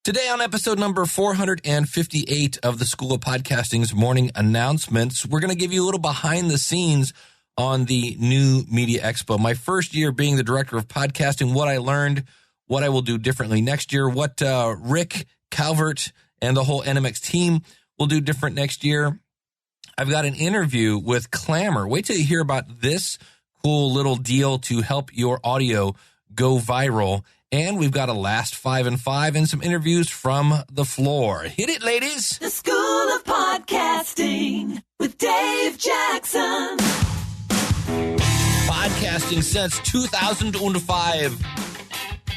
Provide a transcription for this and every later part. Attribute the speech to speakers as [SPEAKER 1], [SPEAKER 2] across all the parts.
[SPEAKER 1] Today on episode number 458 of the School of Podcasting's morning announcements, we're going to give you a little behind the scenes on the New Media Expo. My first year being the director of podcasting, what I learned, what I will do differently next year, what Rick Calvert and the whole NMX team will do different next year. I've got an interview with Clammr. Wait till you hear about this cool little deal to help your audio go viral. And we've got a last 5 and 5 and some interviews from the floor. Hit it, ladies.
[SPEAKER 2] The School of Podcasting with Dave Jackson.
[SPEAKER 1] Podcasting since 2005.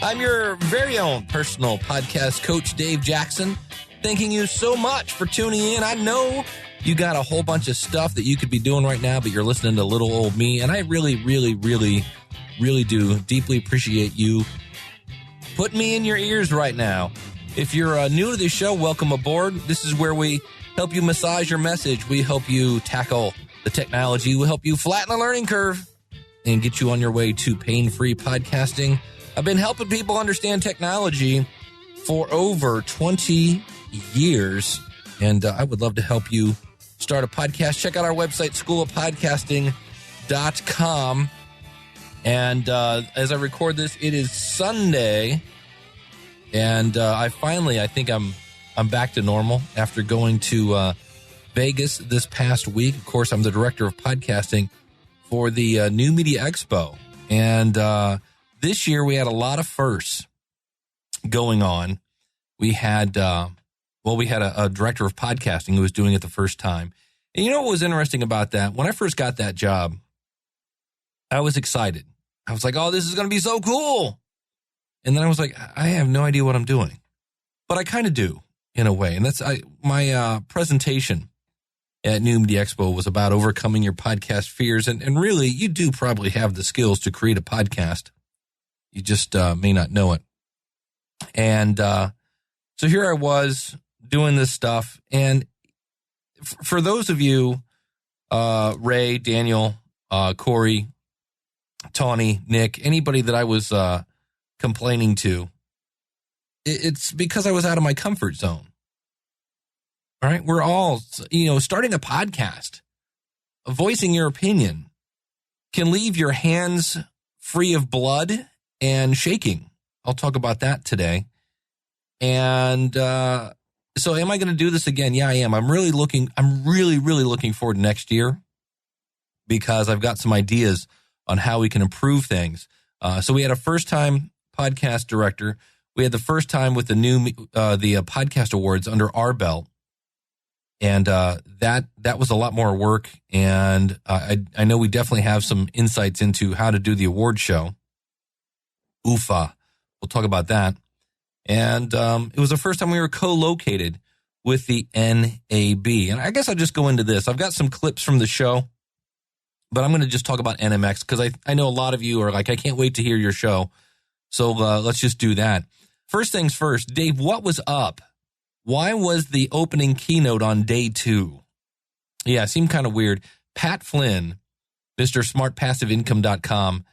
[SPEAKER 1] I'm your very own personal podcast coach, Dave Jackson. Thanking you so much for tuning in. I know you got a whole bunch of stuff that you could be doing right now, but you're listening to little old me. And I really do deeply appreciate you put me in your ears right now. If you're new to the show, welcome aboard. This is where we help you massage your message. We help you tackle the technology. We help you flatten the learning curve and get you on your way to pain-free podcasting. I've been helping people understand technology for over 20 years, and I would love to help you start a podcast. Check out our website, schoolofpodcasting.com. And as I record this, it is Sunday, and I think I'm back to normal after going to Vegas this past week. Of course, I'm the director of podcasting for the New Media Expo, and this year we had a lot of firsts going on. We had a director of podcasting who was doing it the first time, and you know what was interesting about that? When I first got that job, I was excited. I was like, oh, this is going to be so cool. And then I was like, I have no idea what I'm doing. But I kind of do, in a way. And that's my presentation at New Media Expo was about overcoming your podcast fears. And really, you do probably have the skills to create a podcast. You just may not know it. And so here I was doing this stuff. And for those of you, Ray, Daniel, Corey, Tawny, Nick, anybody that I was complaining to, it's because I was out of my comfort zone. All right. We're all, starting a podcast, voicing your opinion can leave your hands free of blood and shaking. I'll talk about that today. And so am I going to do this again? Yeah, I am. I'm really looking forward to next year because I've got some ideas on how we can improve things. So we had a first-time podcast director. We had the first time with the podcast awards under our belt, and that was a lot more work. And I know we definitely have some insights into how to do the award show. Oofa, we'll talk about that. And it was the first time we were co-located with the NAB. And I guess I'll just go into this. I've got some clips from the show, but I'm going to just talk about NMX because I know a lot of you are like, I can't wait to hear your show. So let's just do that. First things first, Dave, what was up? Why was the opening keynote on day 2? Yeah, it seemed kind of weird. Pat Flynn, Mr. SmartPassiveIncome.com,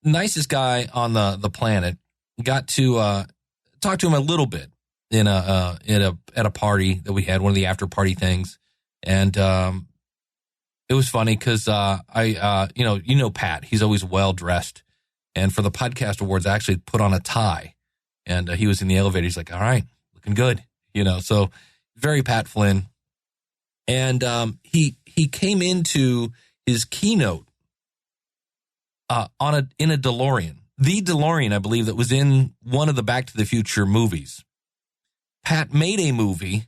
[SPEAKER 1] nicest guy on the planet, got to talk to him a little bit at a party that we had, one of the after party things. And it was funny because Pat, he's always well dressed. And for the podcast awards, I actually put on a tie. And he was in the elevator. He's like, all right, looking good. So very Pat Flynn. And he came into his keynote in a DeLorean. The DeLorean, I believe, that was in one of the Back to the Future movies. Pat made a movie.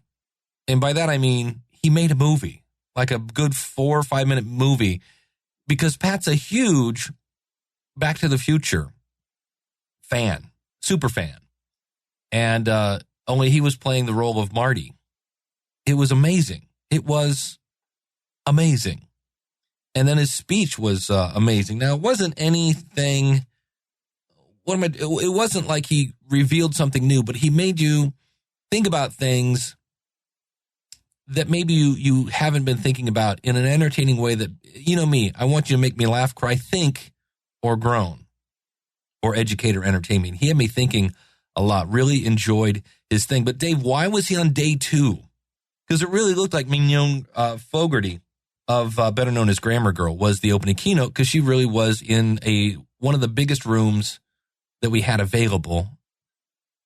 [SPEAKER 1] And by that, I mean, he made a movie. Like a good 4 or 5 minute movie, because Pat's a huge Back to the Future fan, super fan. And only he was playing the role of Marty. It was amazing. It was amazing. And then his speech was amazing. Now, it wasn't anything, it wasn't like he revealed something new, but he made you think about things that maybe you haven't been thinking about in an entertaining way that, me, I want you to make me laugh, cry, think, or groan, or educate or entertain me. And he had me thinking a lot. Really enjoyed his thing. But Dave, why was he on day 2? Because it really looked like Mignon Fogarty of better known as Grammar Girl was the opening keynote, because she really was in one of the biggest rooms that we had available.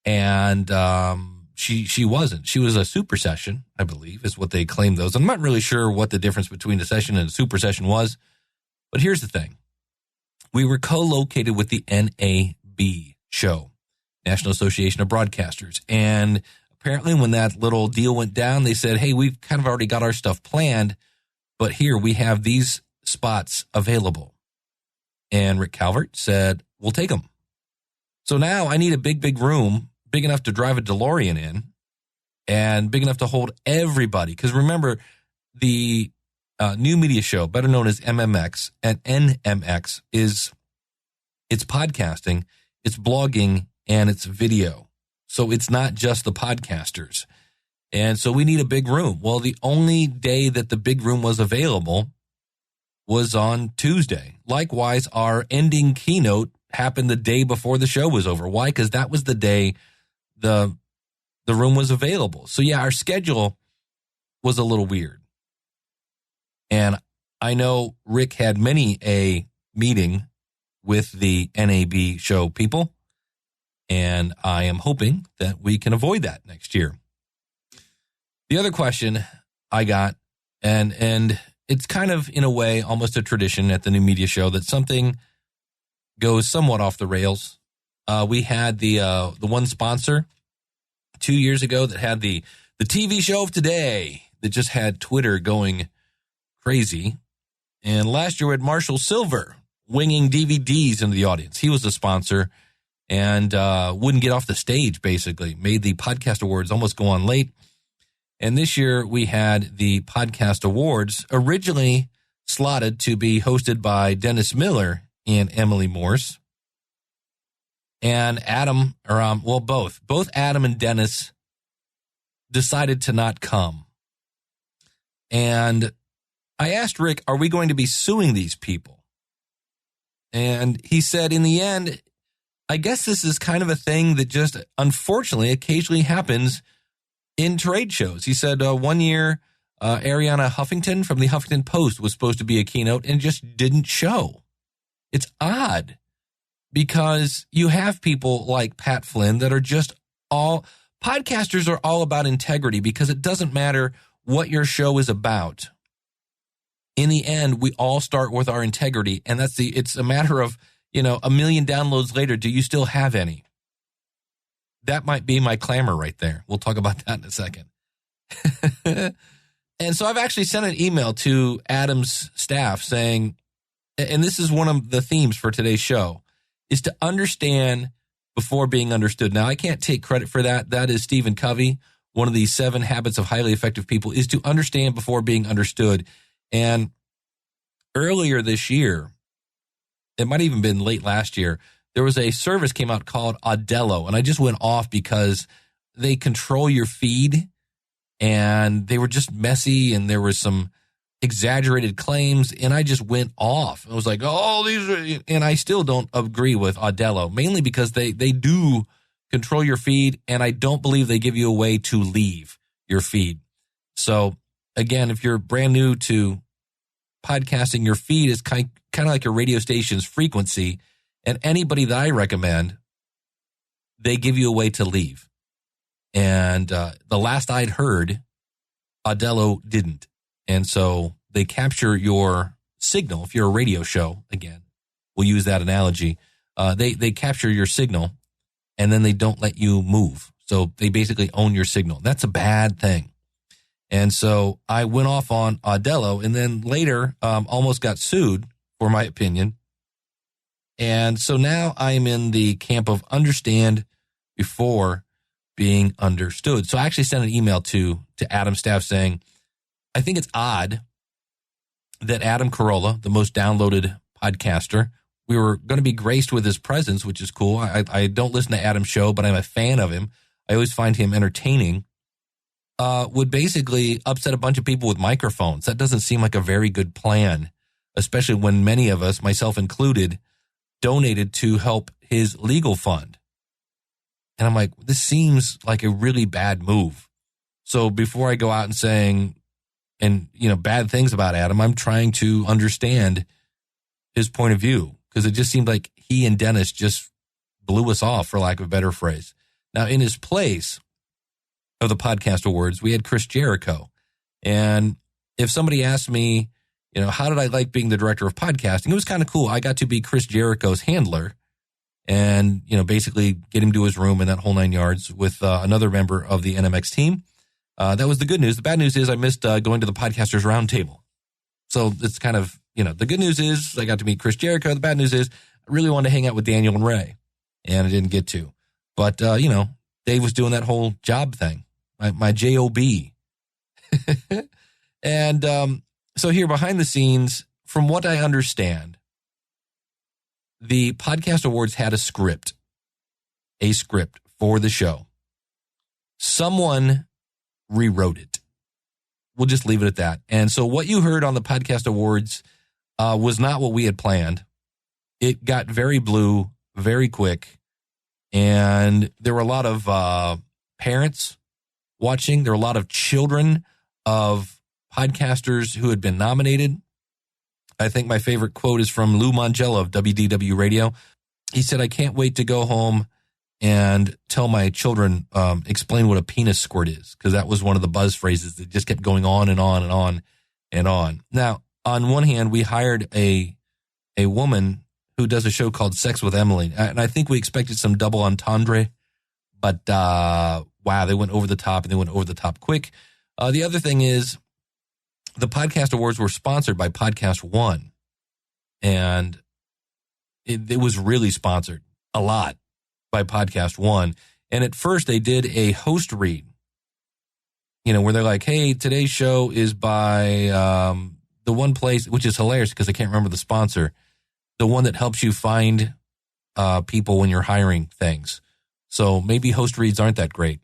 [SPEAKER 1] And she wasn't. She was a super session, I believe, is what they claimed those. I'm not really sure what the difference between a session and a super session was. But here's the thing. We were co-located with the NAB Show, National Association of Broadcasters. And apparently when that little deal went down, they said, hey, we've kind of already got our stuff planned, but here we have these spots available. And Rick Calvert said, we'll take them. So now I need a big room, big enough to drive a DeLorean in and big enough to hold everybody. Because remember, the new media show, better known as MMX and NMX, it's podcasting, it's blogging, and it's video. So it's not just the podcasters. And so we need a big room. Well, the only day that the big room was available was on Tuesday. Likewise, our ending keynote happened the day before the show was over. Why? Because that was the day the room was available. So yeah, our schedule was a little weird. And I know Rick had many a meeting with the NAB Show people, and I am hoping that we can avoid that next year. The other question I got, and it's kind of in a way almost a tradition at the new media show that something goes somewhat off the rails. We had the one sponsor 2 years ago that had the TV show of today that just had Twitter going crazy. And last year we had Marshall Silver winging DVDs into the audience. He was a sponsor and wouldn't get off the stage, basically. Made the podcast awards almost go on late. And this year we had the podcast awards originally slotted to be hosted by Dennis Miller and Emily Morse. And Adam, both Adam and Dennis decided to not come. And I asked Rick, are we going to be suing these people? And he said, in the end, I guess this is kind of a thing that just unfortunately occasionally happens in trade shows. He said 1 year, Ariana Huffington from the Huffington Post was supposed to be a keynote and just didn't show. It's odd because you have people like Pat Flynn that are just podcasters are all about integrity, because it doesn't matter what your show is about. In the end, we all start with our integrity, and it's a matter of, 1 million downloads later, do you still have any? That might be my Clammr right there. We'll talk about that in a second. And so I've actually sent an email to Adam's staff saying, and this is one of the themes for today's show, is to understand before being understood. Now, I can't take credit for that. That is Stephen Covey. One of the 7 habits of highly effective people is to understand before being understood. And earlier this year, it might have even been late last year, there was a service came out called Audello, and I just went off because they control your feed, and they were just messy, and there was some exaggerated claims, and I just went off. I was like, these are, and I still don't agree with Audello, mainly because they do control your feed, and I don't believe they give you a way to leave your feed. So again, if you're brand new to podcasting, your feed is kind of like your radio station's frequency. And anybody that I recommend, they give you a way to leave. And the last I'd heard, Audello didn't. And so they capture your signal. If you're a radio show, again, we'll use that analogy. They capture your signal, and then they don't let you move. So they basically own your signal. That's a bad thing. And so I went off on Audello, and then later almost got sued for my opinion. And so now I'm in the camp of understand before being understood. So I actually sent an email to Adam's staff saying, I think it's odd that Adam Carolla, the most downloaded podcaster, we were going to be graced with his presence, which is cool. I don't listen to Adam's show, but I'm a fan of him. I always find him entertaining. Would basically upset a bunch of people with microphones. That doesn't seem like a very good plan, especially when many of us, myself included, donated to help his legal fund. And I'm like, this seems like a really bad move. So before I go out and saying, bad things about Adam, I'm trying to understand his point of view, because it just seemed like he and Dennis just blew us off, for lack of a better phrase. Now, in his place of the podcast awards, we had Chris Jericho. And if somebody asked me, how did I like being the director of podcasting? It was kind of cool. I got to be Chris Jericho's handler and, basically get him to his room and that whole 9 yards with another member of the NMX team. That was the good news. The bad news is I missed going to the Podcasters Roundtable. So it's kind of, the good news is I got to meet Chris Jericho. The bad news is I really wanted to hang out with Daniel and Ray, and I didn't get to. But, Dave was doing that whole job thing, my JOB. And so here behind the scenes, from what I understand, the Podcast Awards had a script for the show. Someone rewrote it. We'll just leave it at that. And so what you heard on the Podcast Awards was not what we had planned. It got very blue, very quick. And there were a lot of parents watching. There were a lot of children of podcasters who had been nominated. I think my favorite quote is from Lou Mangella of WDW Radio. He said, "I can't wait to go home and tell my children, explain what a penis squirt is," because that was one of the buzz phrases that just kept going on and on and on and on. Now, on one hand, we hired a woman who does a show called Sex with Emily, and I think we expected some double entendre, but wow, they went over the top, and they went over the top quick. The other thing is, the Podcast Awards were sponsored by Podcast One, and it was really sponsored a lot by Podcast One. And at first they did a host read, where they're like, hey, today's show is by the one place, which is hilarious because I can't remember the sponsor, the one that helps you find people when you're hiring things. So maybe host reads aren't that great.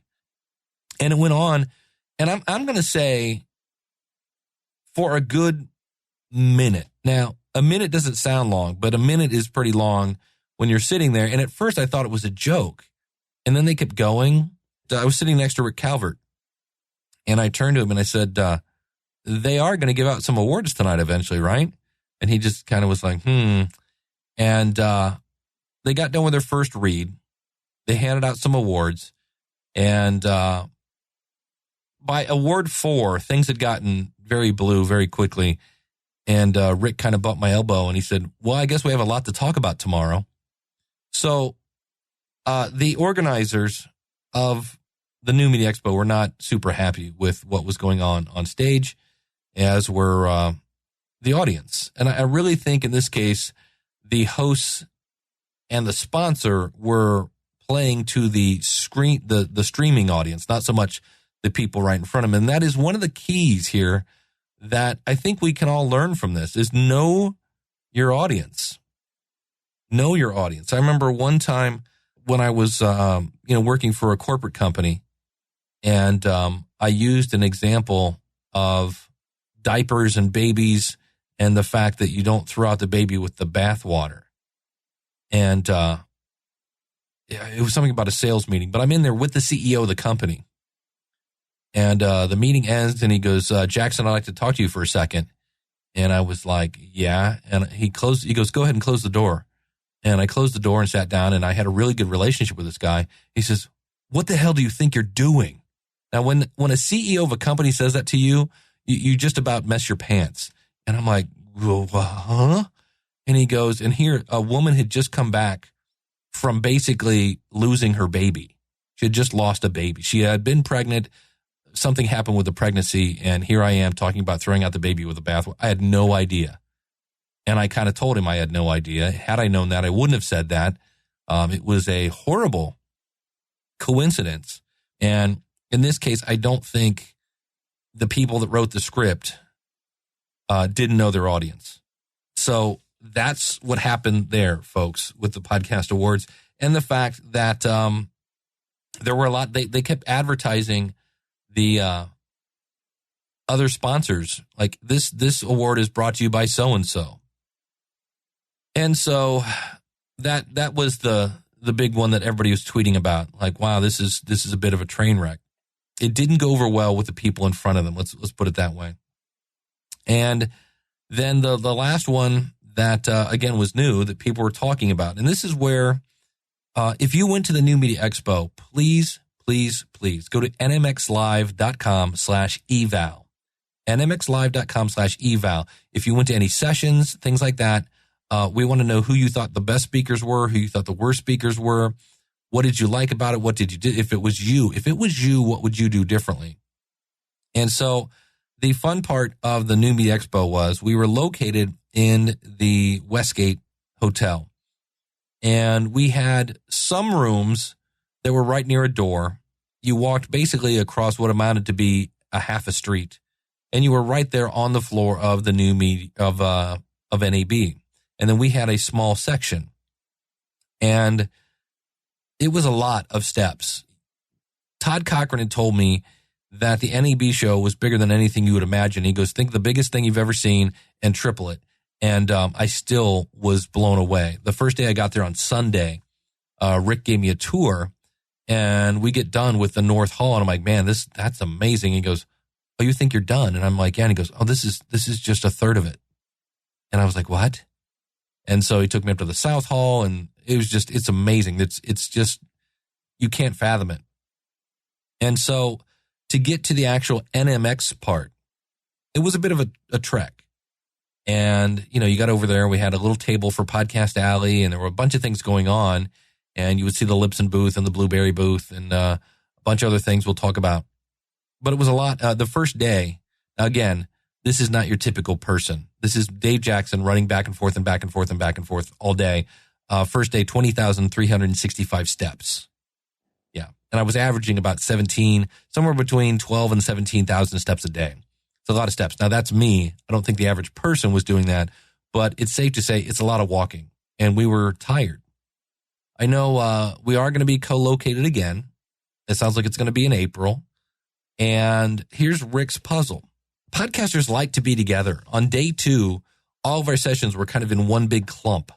[SPEAKER 1] And it went on, and I'm going to say for a good minute. Now, a minute doesn't sound long, but a minute is pretty long when you're sitting there. And at first I thought it was a joke. And then they kept going. I was sitting next to Rick Calvert, and I turned to him and I said, they are going to give out some awards tonight eventually, right? And he just kind of was like, And they got done with their first read. They handed out some awards. And by award 4, things had gotten very blue very quickly. And Rick kind of bumped my elbow and he said, well, I guess we have a lot to talk about tomorrow. So the organizers of the New Media Expo were not super happy with what was going on stage, as were the audience. And I really think in this case, the hosts and the sponsor were playing to the screen, the streaming audience, not so much the people right in front of them. And that is one of the keys here that I think we can all learn from this, is know your audience. Know your audience. I remember one time when I was, working for a corporate company, and I used an example of diapers and babies and the fact that you don't throw out the baby with the bathwater. And it was something about a sales meeting, but I'm in there with the CEO of the company. And the meeting ends, and he goes, Jackson, I'd like to talk to you for a second. And I was like, yeah. And he goes, go ahead and close the door. And I closed the door and sat down, and I had a really good relationship with this guy. He says, what the hell do you think you're doing? Now, when a CEO of a company says that to you, you just about mess your pants. And I'm like, huh? And he goes, and here, a woman had just come back from basically losing her baby. She had just lost a baby. She had been pregnant. Something happened with the pregnancy, and here I am talking about throwing out the baby with the bathwater. I had no idea. And I kind of told him I had no idea. Had I known that, I wouldn't have said that. It was a horrible coincidence. And in this case, I don't think the people that wrote the script didn't know their audience. So that's what happened there, folks, with the Podcast Awards. And the fact that there were a lot, they kept advertising the other sponsors, like this award is brought to you by so-and-so. And so that was the the big one that everybody was tweeting about. Like, wow, this is a bit of a train wreck. It didn't go over well with the people in front of them. Let's put it that way. And then the last one that, again, was new that people were talking about. And this is where, if you went to the New Media Expo, please go to nmxlive.com/eval. nmxlive.com/eval. If you went to any sessions, things like that, we want to know who you thought the best speakers were, who you thought the worst speakers were. What did you like about it? What did you do? If it was you, what would you do differently? And so the fun part of the New Media Expo was we were located in the Westgate Hotel, and we had some rooms that were right near a door. You walked basically across what amounted to be a half a street, and you were right there on the floor of the new media of NAB. And then we had a small section, and it was a lot of steps. Todd Cochran had told me that the NAB show was bigger than anything you would imagine. He goes, think the biggest thing you've ever seen and triple it. And I still was blown away. The first day I got there on Sunday, Rick gave me a tour, and we get done with the North Hall, and I'm like, man, that's amazing. He goes, oh, you think you're done? And I'm like, yeah. And he goes, oh, this is just a third of it. And I was like, what? And so he took me up to the South Hall, and it's amazing. It's just, you can't fathom it. And so to get to the actual NMX part, it was a bit of a trek. And, you got over there, we had a little table for Podcast Alley, and there were a bunch of things going on, and you would see the Lipson booth and the Blueberry booth and a bunch of other things we'll talk about. But it was a lot. The first day, again, this is not your typical person. This is Dave Jackson running back and forth and back and forth and back and forth all day. First day, 20,365 steps. Yeah. And I was averaging about somewhere between 12 and 17,000 steps a day. It's a lot of steps. Now, that's me. I don't think the average person was doing that, but it's safe to say it's a lot of walking, and we were tired. I know we are going to be co-located again. It sounds like it's going to be in April. And here's Rick's puzzle. Podcasters like to be together. On day 2, all of our sessions were kind of in one big clump.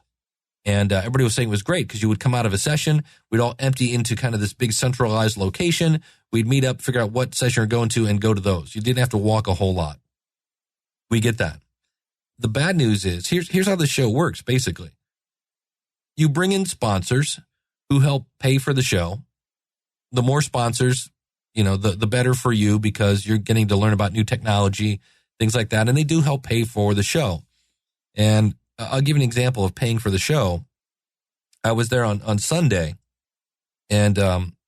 [SPEAKER 1] And everybody was saying it was great because you would come out of a session, we'd all empty into kind of this big centralized location. We'd meet up, figure out what session you're going to, and go to those. You didn't have to walk a whole lot. We get that. The bad news is, here's how the show works, basically. You bring in sponsors who help pay for the show. The more sponsors, the better for you because you're getting to learn about new technology, things like that. And they do help pay for the show. And I'll give you an example of paying for the show. I was there on Sunday, and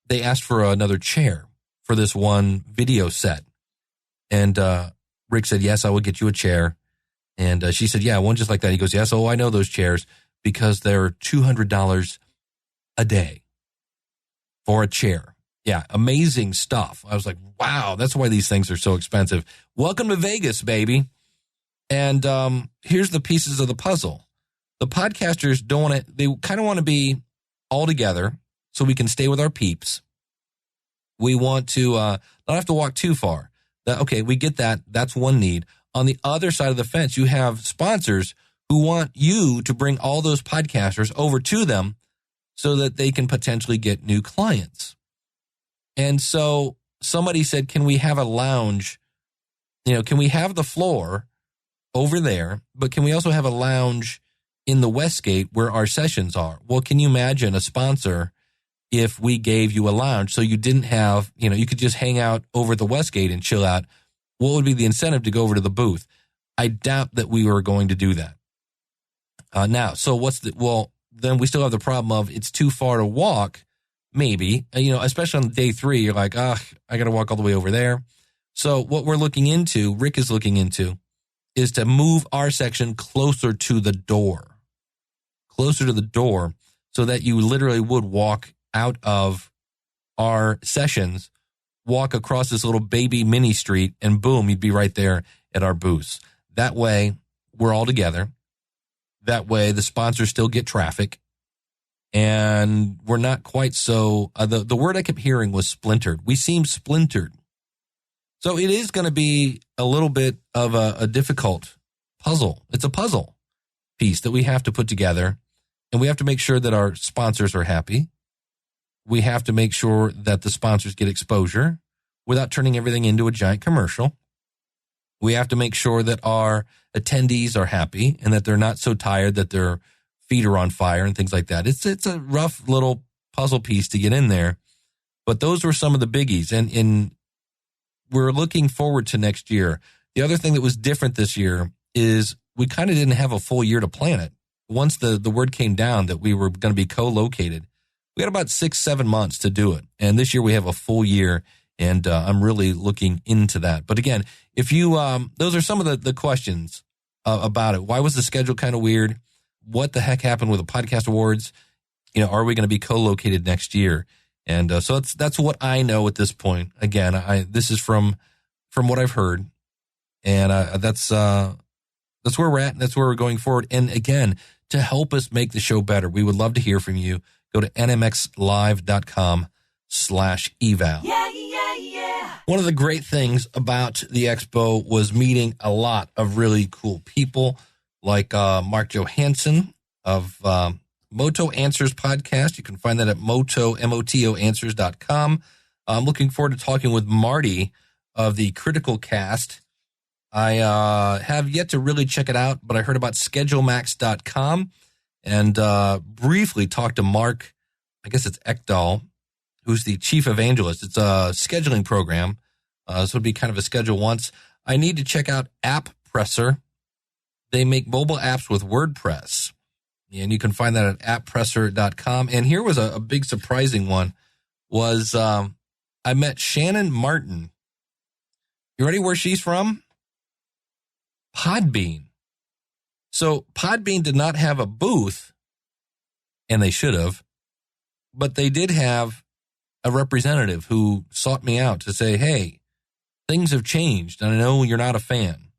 [SPEAKER 1] they asked for another chair for this one video set. And Rick said, yes, I will get you a chair. And she said, yeah, one just like that. He goes, yes, I know those chairs because they're $200 a day for a chair. Yeah, amazing stuff. I was like, wow, that's why these things are so expensive. Welcome to Vegas, baby. And here's the pieces of the puzzle. The podcasters they kind of want to be all together so we can stay with our peeps. We want to not have to walk too far. Okay, we get that. That's one need. On the other side of the fence, you have sponsors who want you to bring all those podcasters over to them so that they can potentially get new clients. And so somebody said, can we have a lounge? Can we have the floor over there, but can we also have a lounge in the Westgate where our sessions are? Well, can you imagine a sponsor if we gave you a lounge so you didn't have, you could just hang out over at the Westgate and chill out? What would be the incentive to go over to the booth? I doubt that we were going to do that. Now, so then we still have the problem of it's too far to walk, maybe, especially on day 3, you're like, I got to walk all the way over there. So what Rick is looking into, is to move our section closer to the door, so that you literally would walk out of our sessions, walk across this little baby mini street, and boom, you'd be right there at our booths. That way, we're all together. That way, the sponsors still get traffic, and we're not quite so, the word I kept hearing was splintered. We seem splintered. So it is going to be a little bit of a difficult puzzle. It's a puzzle piece that we have to put together, and we have to make sure that our sponsors are happy. we have to make sure that the sponsors get exposure without turning everything into a giant commercial. We have to make sure that our attendees are happy and that they're not so tired that their feet are on fire and things like that. It's a rough little puzzle piece to get in there, but those were some of the biggies. And we're looking forward to next year. The other thing that was different this year is we kind of didn't have a full year to plan it. Once the word came down that we were going to be co-located, we had about 6-7 months to do it. And this year we have a full year, and I'm really looking into that. But again, if you, those are some of the questions about it. Why was the schedule kind of weird? What the heck happened with the podcast awards? You know, are we going to be co-located next year? And so that's what I know at this point. Again, this is from what I've heard, and that's where we're at. And that's where we're going forward. And again, to help us make the show better, we would love to hear from you. Go to nmxlive.com/eval.
[SPEAKER 2] Yeah.
[SPEAKER 1] One of the great things about the expo was meeting a lot of really cool people, like Mark Johansson of Moto Answers podcast. You can find that at motoanswers.com. I'm looking forward to talking with Marty of the Critical Cast. I have yet to really check it out, but I heard about schedulemax.com and briefly talked to Mark, I guess it's Ekdahl, who's the chief evangelist. It's a scheduling program. So it'd be kind of a schedule once. I need to check out App Presser. They make mobile apps with WordPress. And you can find that at apppresser.com. And here was a big surprising one was I met Shannon Martin. You ready where she's from? Podbean. So Podbean did not have a booth, and they should have, but they did have a representative who sought me out to say, hey, things have changed, and I know you're not a fan.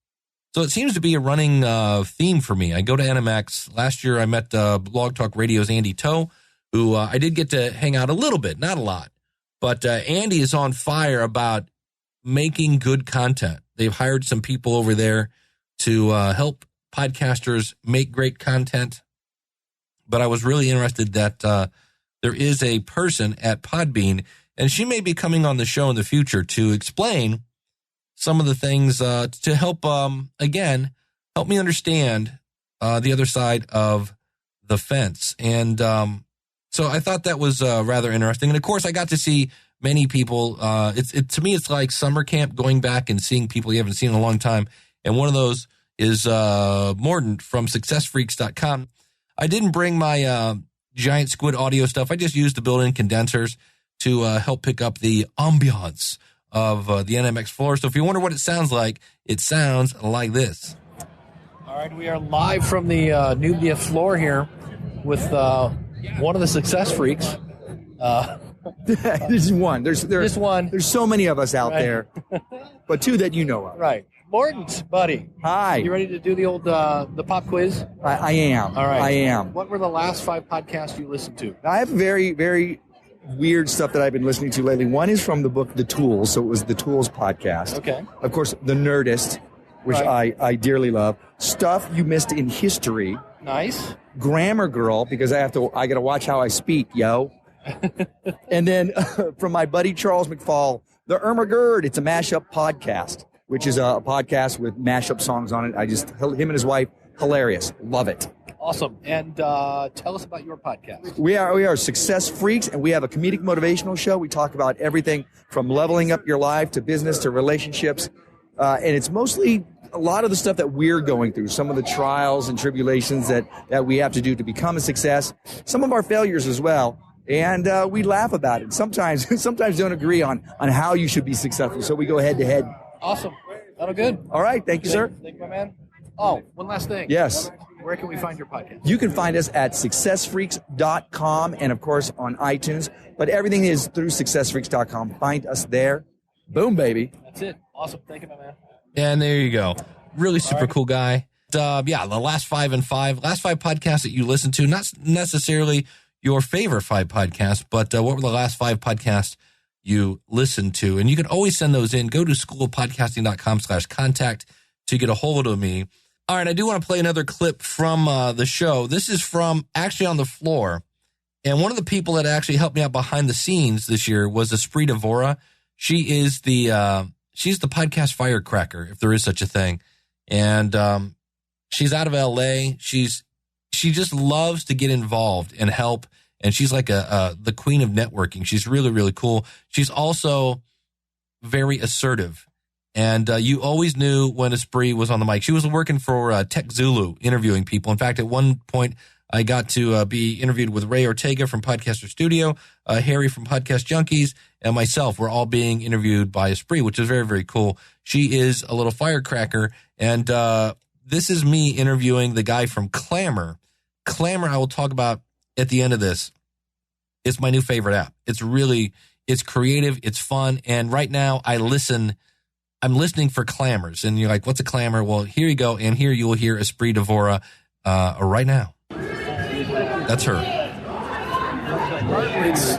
[SPEAKER 1] So it seems to be a running theme for me. I go to NMX. Last year I met Blog Talk Radio's Andy Toe, who I did get to hang out a little bit, not a lot. But Andy is on fire about making good content. They've hired some people over there to help podcasters make great content. But I was really interested that there is a person at Podbean, and she may be coming on the show in the future to explain some of the things to help, again, help me understand the other side of the fence. And so I thought that was rather interesting. And, of course, I got to see many people. To me, it's like summer camp, going back and seeing people you haven't seen in a long time. And one of those is Morton from SuccessFreaks.com. I didn't bring my giant squid audio stuff. I just used the built-in condensers to help pick up the ambiance of the NMX floor. So if you wonder what it sounds like this.
[SPEAKER 3] All right, we are live from the Nubia floor here with one of the Success Freaks.
[SPEAKER 4] This is one.
[SPEAKER 3] There's one.
[SPEAKER 4] There's so many of us out
[SPEAKER 3] Right.
[SPEAKER 4] there, but two that you know of.
[SPEAKER 3] Right. Morton's buddy.
[SPEAKER 4] Hi.
[SPEAKER 3] You ready to do the old the pop quiz?
[SPEAKER 4] I am.
[SPEAKER 3] All right.
[SPEAKER 4] I am.
[SPEAKER 3] What were the last 5 podcasts you listened to?
[SPEAKER 4] I have very, very weird stuff that I've been listening to lately. One is from the book The Tools, so it was the Tools podcast.
[SPEAKER 3] Okay.
[SPEAKER 4] Of course, the Nerdist, which
[SPEAKER 3] Right.
[SPEAKER 4] I dearly love. Stuff you missed in history.
[SPEAKER 3] Nice.
[SPEAKER 4] Grammar Girl, because I got to watch how I speak, yo. And then from my buddy Charles McFall, the Irma Gerd. It's a mashup podcast, which is a podcast with mashup songs on it. Him and his wife, hilarious. Love it.
[SPEAKER 3] Awesome. And tell us about your podcast.
[SPEAKER 4] We are Success Freaks, and we have a comedic motivational show. We talk about everything from leveling up your life to business to relationships. And it's mostly a lot of the stuff that we're going through, some of the trials and tribulations that we have to do to become a success, some of our failures as well. And we laugh about it. Sometimes don't agree on how you should be successful. So we go head to head.
[SPEAKER 3] Awesome. That'll good.
[SPEAKER 4] All right. Thank you, sir.
[SPEAKER 3] Thank you, my man. Oh, one last thing.
[SPEAKER 4] Yes.
[SPEAKER 3] Where can we find your podcast?
[SPEAKER 4] You can find us at successfreaks.com and, of course, on iTunes. But everything is through successfreaks.com. Find us there. Boom, baby.
[SPEAKER 3] That's it. Awesome. Thank you, my man.
[SPEAKER 1] And there you go. Really super cool guy. The last 5 podcasts that you listen to, not necessarily your favorite 5 podcasts, but what were the last 5 podcasts you listened to? And you can always send those in. Go to schoolofpodcasting.com/contact to get a hold of me. All right, I do want to play another clip from the show. This is from actually on the floor And one of the people that actually helped me out behind the scenes this year was Esprit Devora. She is she's the podcast firecracker, if there is such a thing. And she's out of LA. She just loves to get involved and help. And she's like the queen of networking. She's really, really cool. She's also very assertive. And you always knew when Esprit was on the mic. She was working for Tech Zulu, interviewing people. In fact, at one point, I got to be interviewed with Ray Ortega from Podcaster Studio, Harry from Podcast Junkies, and myself. We're all being interviewed by Esprit, which is very, very cool. She is a little firecracker. And this is me interviewing the guy from Clammr. Clammr, I will talk about at the end of this. It's my new favorite app. It's creative, it's fun. And right now I'm listening for Clammrs. And you're like, what's a Clammr? Well, here you go. And here you will hear Esprit Devora right now. That's her.
[SPEAKER 3] It's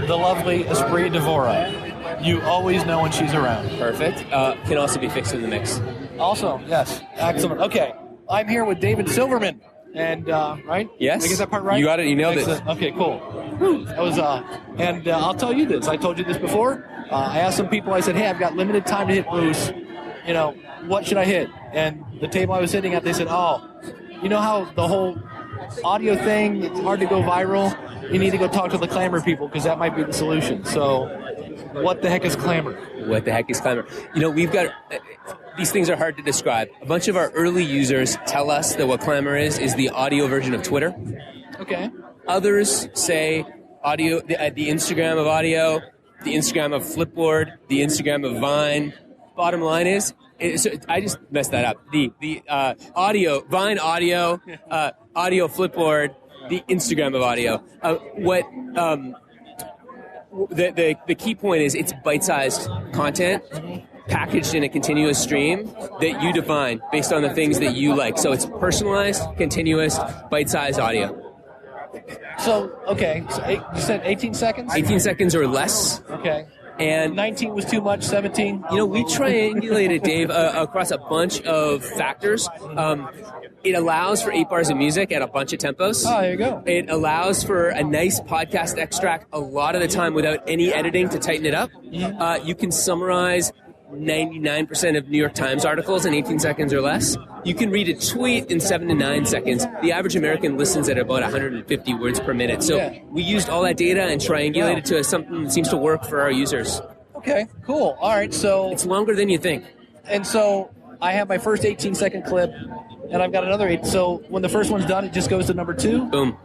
[SPEAKER 3] the lovely Esprit Devora. You always know when she's around.
[SPEAKER 5] Perfect. Can also be fixed in the mix.
[SPEAKER 3] Also, yes. Excellent. Okay. I'm here with David Silverman. And, right?
[SPEAKER 5] Yes.
[SPEAKER 3] Did I get that part right?
[SPEAKER 5] You got it. You nailed
[SPEAKER 3] Excellent.
[SPEAKER 5] it.
[SPEAKER 3] Okay, cool. That was, and I'll tell you this. I told you this before. I asked some people, I said, hey, I've got limited time to hit boost. You know, what should I hit? And the table I was sitting at, they said, oh, you know how the whole audio thing, it's hard to go viral? You need to go talk to the Clammr people because that might be the solution. So what the heck is Clammr?
[SPEAKER 5] What the heck is Clammr? You know, we've got... These things are hard to describe. A bunch of our early users tell us that what Clammr is the audio version of Twitter.
[SPEAKER 3] Okay.
[SPEAKER 5] Others say audio, the Instagram of audio, the Instagram of Flipboard, the Instagram of Vine. Bottom line is, I just messed that up. The audio, Vine audio, audio Flipboard, the Instagram of audio. The key point is it's bite-sized content packaged in a continuous stream that you define based on the things that you like. So it's personalized, continuous, bite-sized audio.
[SPEAKER 3] So, okay, so you said 18 seconds?
[SPEAKER 5] 18 seconds or less.
[SPEAKER 3] Okay.
[SPEAKER 5] And
[SPEAKER 3] 19 was too much, 17?
[SPEAKER 5] You know, we triangulated, Dave, across a bunch of factors. It allows for 8 bars of music at a bunch of tempos.
[SPEAKER 3] Oh, there you go.
[SPEAKER 5] It allows for a nice podcast extract a lot of the time without any editing to tighten it up. Mm-hmm. You can summarize 99% of New York Times articles in 18 seconds or less. You can read a tweet in 7 to 9 seconds. The average American listens at about 150 words per minute. So we used all that data and triangulated to something that seems to work for our users.
[SPEAKER 3] Okay, cool. All right, so...
[SPEAKER 5] It's longer than you think.
[SPEAKER 3] And so I have my first 18-second clip, and I've got another 8. So when the first one's done, it just goes to number 2?
[SPEAKER 5] Boom.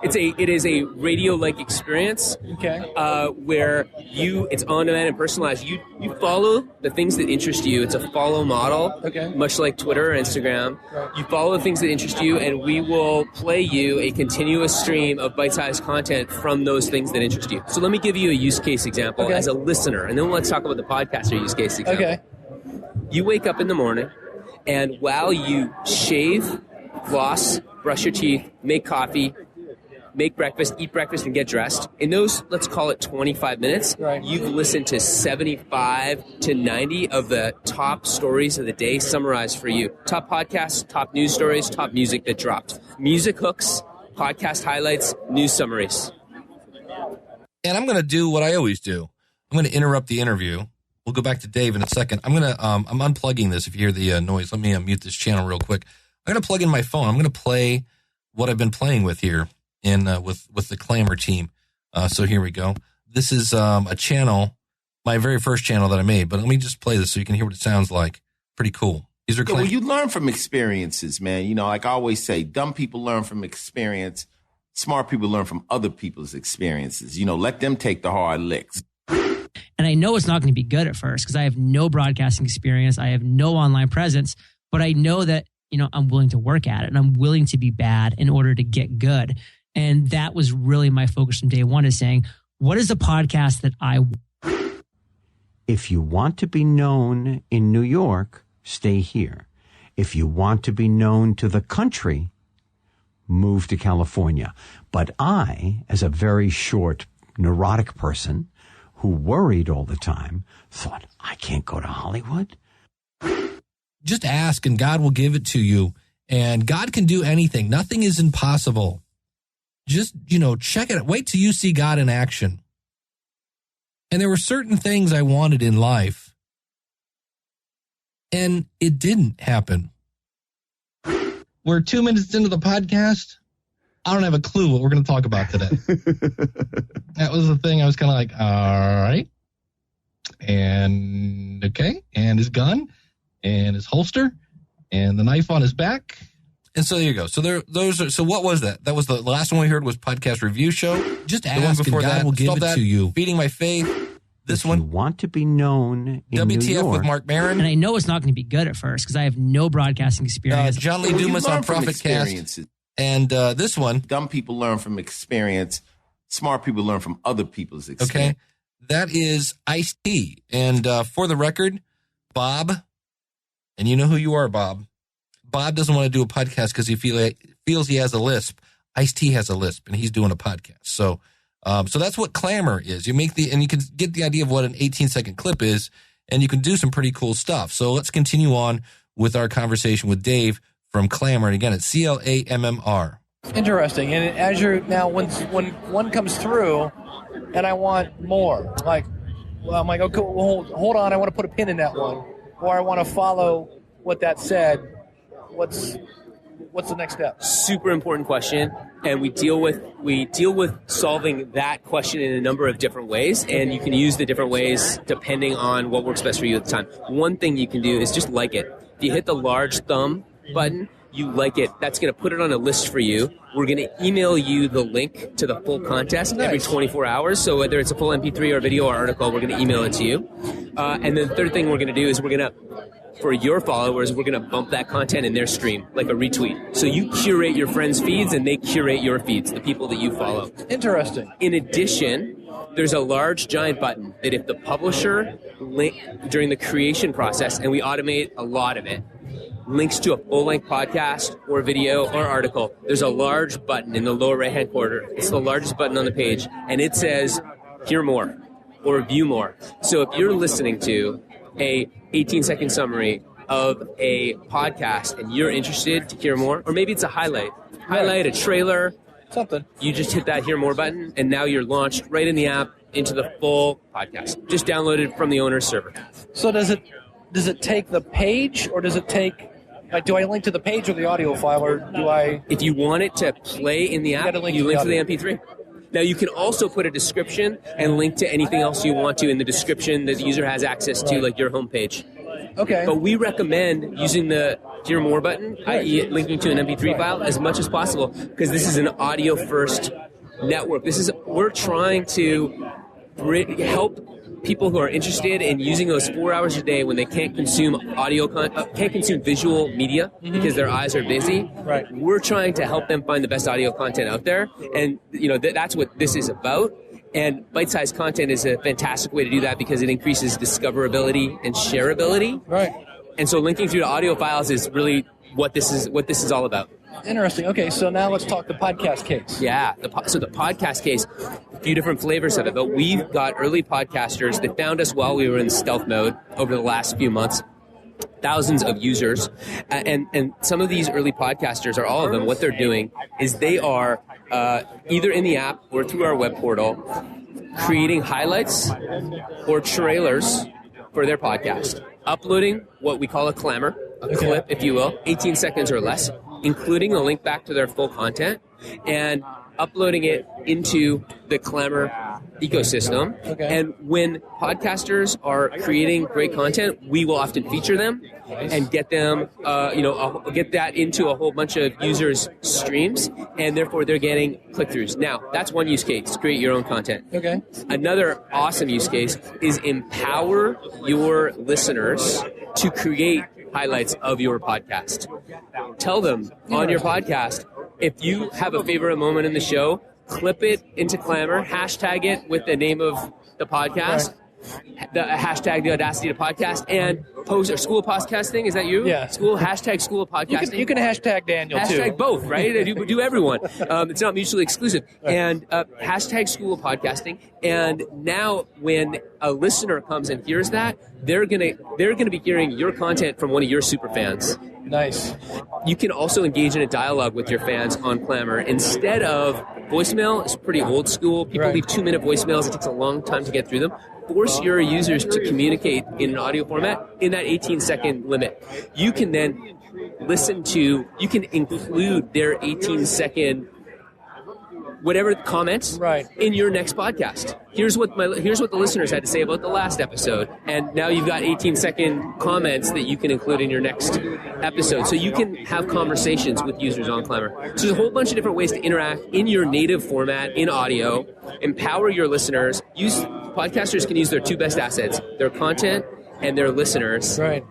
[SPEAKER 5] It is a radio-like experience, where it's on-demand and personalized. You follow the things that interest you. It's a follow model, much like Twitter or Instagram. Right. You follow the things that interest you, and we will play you a continuous stream of bite-sized content from those things that interest you. So let me give you a use case example as a listener, and then let's talk about the podcaster use case example. Okay. You wake up in the morning, and while you shave, floss, brush your teeth, make coffee, make breakfast, eat breakfast, and get dressed. In those, let's call it 25 minutes, you've listened to 75 to 90 of the top stories of the day summarized for you. Top podcasts, top news stories, top music that dropped. Music hooks, podcast highlights, news summaries.
[SPEAKER 1] And I'm going to do what I always do. I'm going to interrupt the interview. We'll go back to Dave in a second. I'm unplugging this if you hear the noise. Let me mute this channel real quick. I'm going to plug in my phone. I'm going to play what I've been playing with here. With the Clammr team. So here we go. This is a channel, my very first channel that I made, but let me just play this so you can hear what it sounds like. Pretty cool. These are
[SPEAKER 6] well, you learn from experiences, man. You know, like I always say, dumb people learn from experience. Smart people learn from other people's experiences. You know, let them take the hard licks.
[SPEAKER 7] And I know it's not going to be good at first because I have no broadcasting experience. I have no online presence, but I know that, you know, I'm willing to work at it and I'm willing to be bad in order to get good. And that was really my focus from day one, is saying, what is the podcast that I want?
[SPEAKER 8] If you want to be known in New York, stay here. If you want to be known to the country, move to California. But I, as a very short, neurotic person who worried all the time, thought, I can't go to Hollywood.
[SPEAKER 1] Just ask and God will give it to you. And God can do anything. Nothing is impossible. just, check it out. Wait till you see God in action. And there were certain things I wanted in life, and it didn't happen. We're 2 minutes into the podcast. I don't have a clue what we're going to talk about today. That was the thing. I was kind of like, all right. And okay. And his gun and his holster and the knife on his back. And so there you go. So so what was that? That was the last one we heard was podcast review show. Just ask, the one before God will give it to you. Feeding My Faith. This one.
[SPEAKER 8] You want to be known in
[SPEAKER 1] WTF
[SPEAKER 8] New York.
[SPEAKER 1] with Mark Maron.
[SPEAKER 7] And I know it's not going to be good at first because I have no broadcasting experience.
[SPEAKER 1] John Lee Dumas on ProfitCast. And this one.
[SPEAKER 6] Dumb people learn from experience. Smart people learn from other people's experience.
[SPEAKER 1] Okay. That is Ice-T. And for the record, Bob, and you know who you are, Bob. Bob doesn't want to do a podcast because he feels he has a lisp. Ice-T has a lisp, and he's doing a podcast. So that's what Clammr is. You can get the idea of what an 18-second clip is, and you can do some pretty cool stuff. So let's continue on with our conversation with Dave from Clammr. And again, it's CLAMMR.
[SPEAKER 3] Interesting. And as you're now, when one comes through, and I want more, I'm like, okay, well, hold on, I want to put a pin in that one, or I want to follow what that said. What's the next step?
[SPEAKER 5] Super important question, and we deal with solving that question in a number of different ways, and you can use the different ways depending on what works best for you at the time. One thing you can do is just like it. If you hit the large thumb button, you like it, that's going to put it on a list for you. We're going to email you the link to the full contest every 24 hours. So whether it's a full MP3 or video or article, we're going to email it to you. And then the third thing we're going to do is for your followers, we're going to bump that content in their stream, like a retweet. So you curate your friends' feeds and they curate your feeds, the people that you follow.
[SPEAKER 3] Interesting.
[SPEAKER 5] In addition, there's a large giant button that if the publisher during the creation process, and we automate a lot of it, links to a full-length podcast or video or article, there's a large button in the lower right-hand corner. It's the largest button on the page, and it says, hear more or view more. So if you're listening to a 18-second summary of a podcast and you're interested to hear more, or maybe it's a highlight, a trailer,
[SPEAKER 3] something,
[SPEAKER 5] you just hit that hear more button, and now you're launched right in the app into the full podcast. Just downloaded from the owner's server.
[SPEAKER 3] So does it take the page, or does it take, do I link to the page or the audio file, or do I?
[SPEAKER 5] If you want it to play in the app, you link to the MP3. Now, you can also put a description and link to anything else you want to in the description that the user has access to, like your homepage.
[SPEAKER 3] Okay.
[SPEAKER 5] But we recommend using the Hear More button, i.e. linking to an MP3 file, as much as possible, because this is an audio-first network. We're trying to help people who are interested in using those 4 hours a day when they can't consume can't consume visual media because their eyes are busy.
[SPEAKER 3] Right.
[SPEAKER 5] We're trying to help them find the best audio content out there, and that's what this is about. And bite-sized content is a fantastic way to do that because it increases discoverability and shareability.
[SPEAKER 3] Right.
[SPEAKER 5] And so linking through to audio files is really what this is all about.
[SPEAKER 3] Interesting. Okay, so now let's talk the podcast case.
[SPEAKER 5] Yeah, so the podcast case, a few different flavors of it, but we've got early podcasters that found us while we were in stealth mode over the last few months. Thousands of users, and some of these early podcasters, or all of them, what they're doing is they are either in the app or through our web portal creating highlights or trailers for their podcast, uploading what we call a Clammr, a clip, if you will, 18 seconds or less, including a link back to their full content, and uploading it into the Clammr ecosystem. Okay. And when podcasters are creating great content, we will often feature them and get them, get that into a whole bunch of users' streams, and therefore they're getting click-throughs. Now, that's one use case, create your own content.
[SPEAKER 3] Okay.
[SPEAKER 5] Another awesome use case is empower your listeners to create highlights of your podcast. Tell them on your podcast, if you have a favorite moment in the show, clip it into Clammr, hashtag it with the name of the podcast, the hashtag the Audacity to Podcast, and post, or School of Podcasting, is that you?
[SPEAKER 3] Yeah.
[SPEAKER 5] Hashtag School of Podcasting.
[SPEAKER 3] You can hashtag Daniel, too.
[SPEAKER 5] Hashtag both, right? Do everyone. It's not mutually exclusive. And hashtag School of Podcasting. And now when a listener comes and hears that, they're gonna be hearing your content from one of your super fans.
[SPEAKER 3] Nice.
[SPEAKER 5] You can also engage in a dialogue with your fans on Clammr instead of voicemail is pretty old school. People leave 2-minute voicemails. It takes a long time to get through them. Force your users to communicate in an audio format in that 18-second limit. You can then you can include their 18-second whatever comments in your next podcast. Here's what the listeners had to say about the last episode, and now you've got 18-second comments that you can include in your next episode. So you can have conversations with users on Clammr. So there's a whole bunch of different ways to interact in your native format in audio. Empower your listeners. Podcasters can use their two best assets: their content and their listeners, to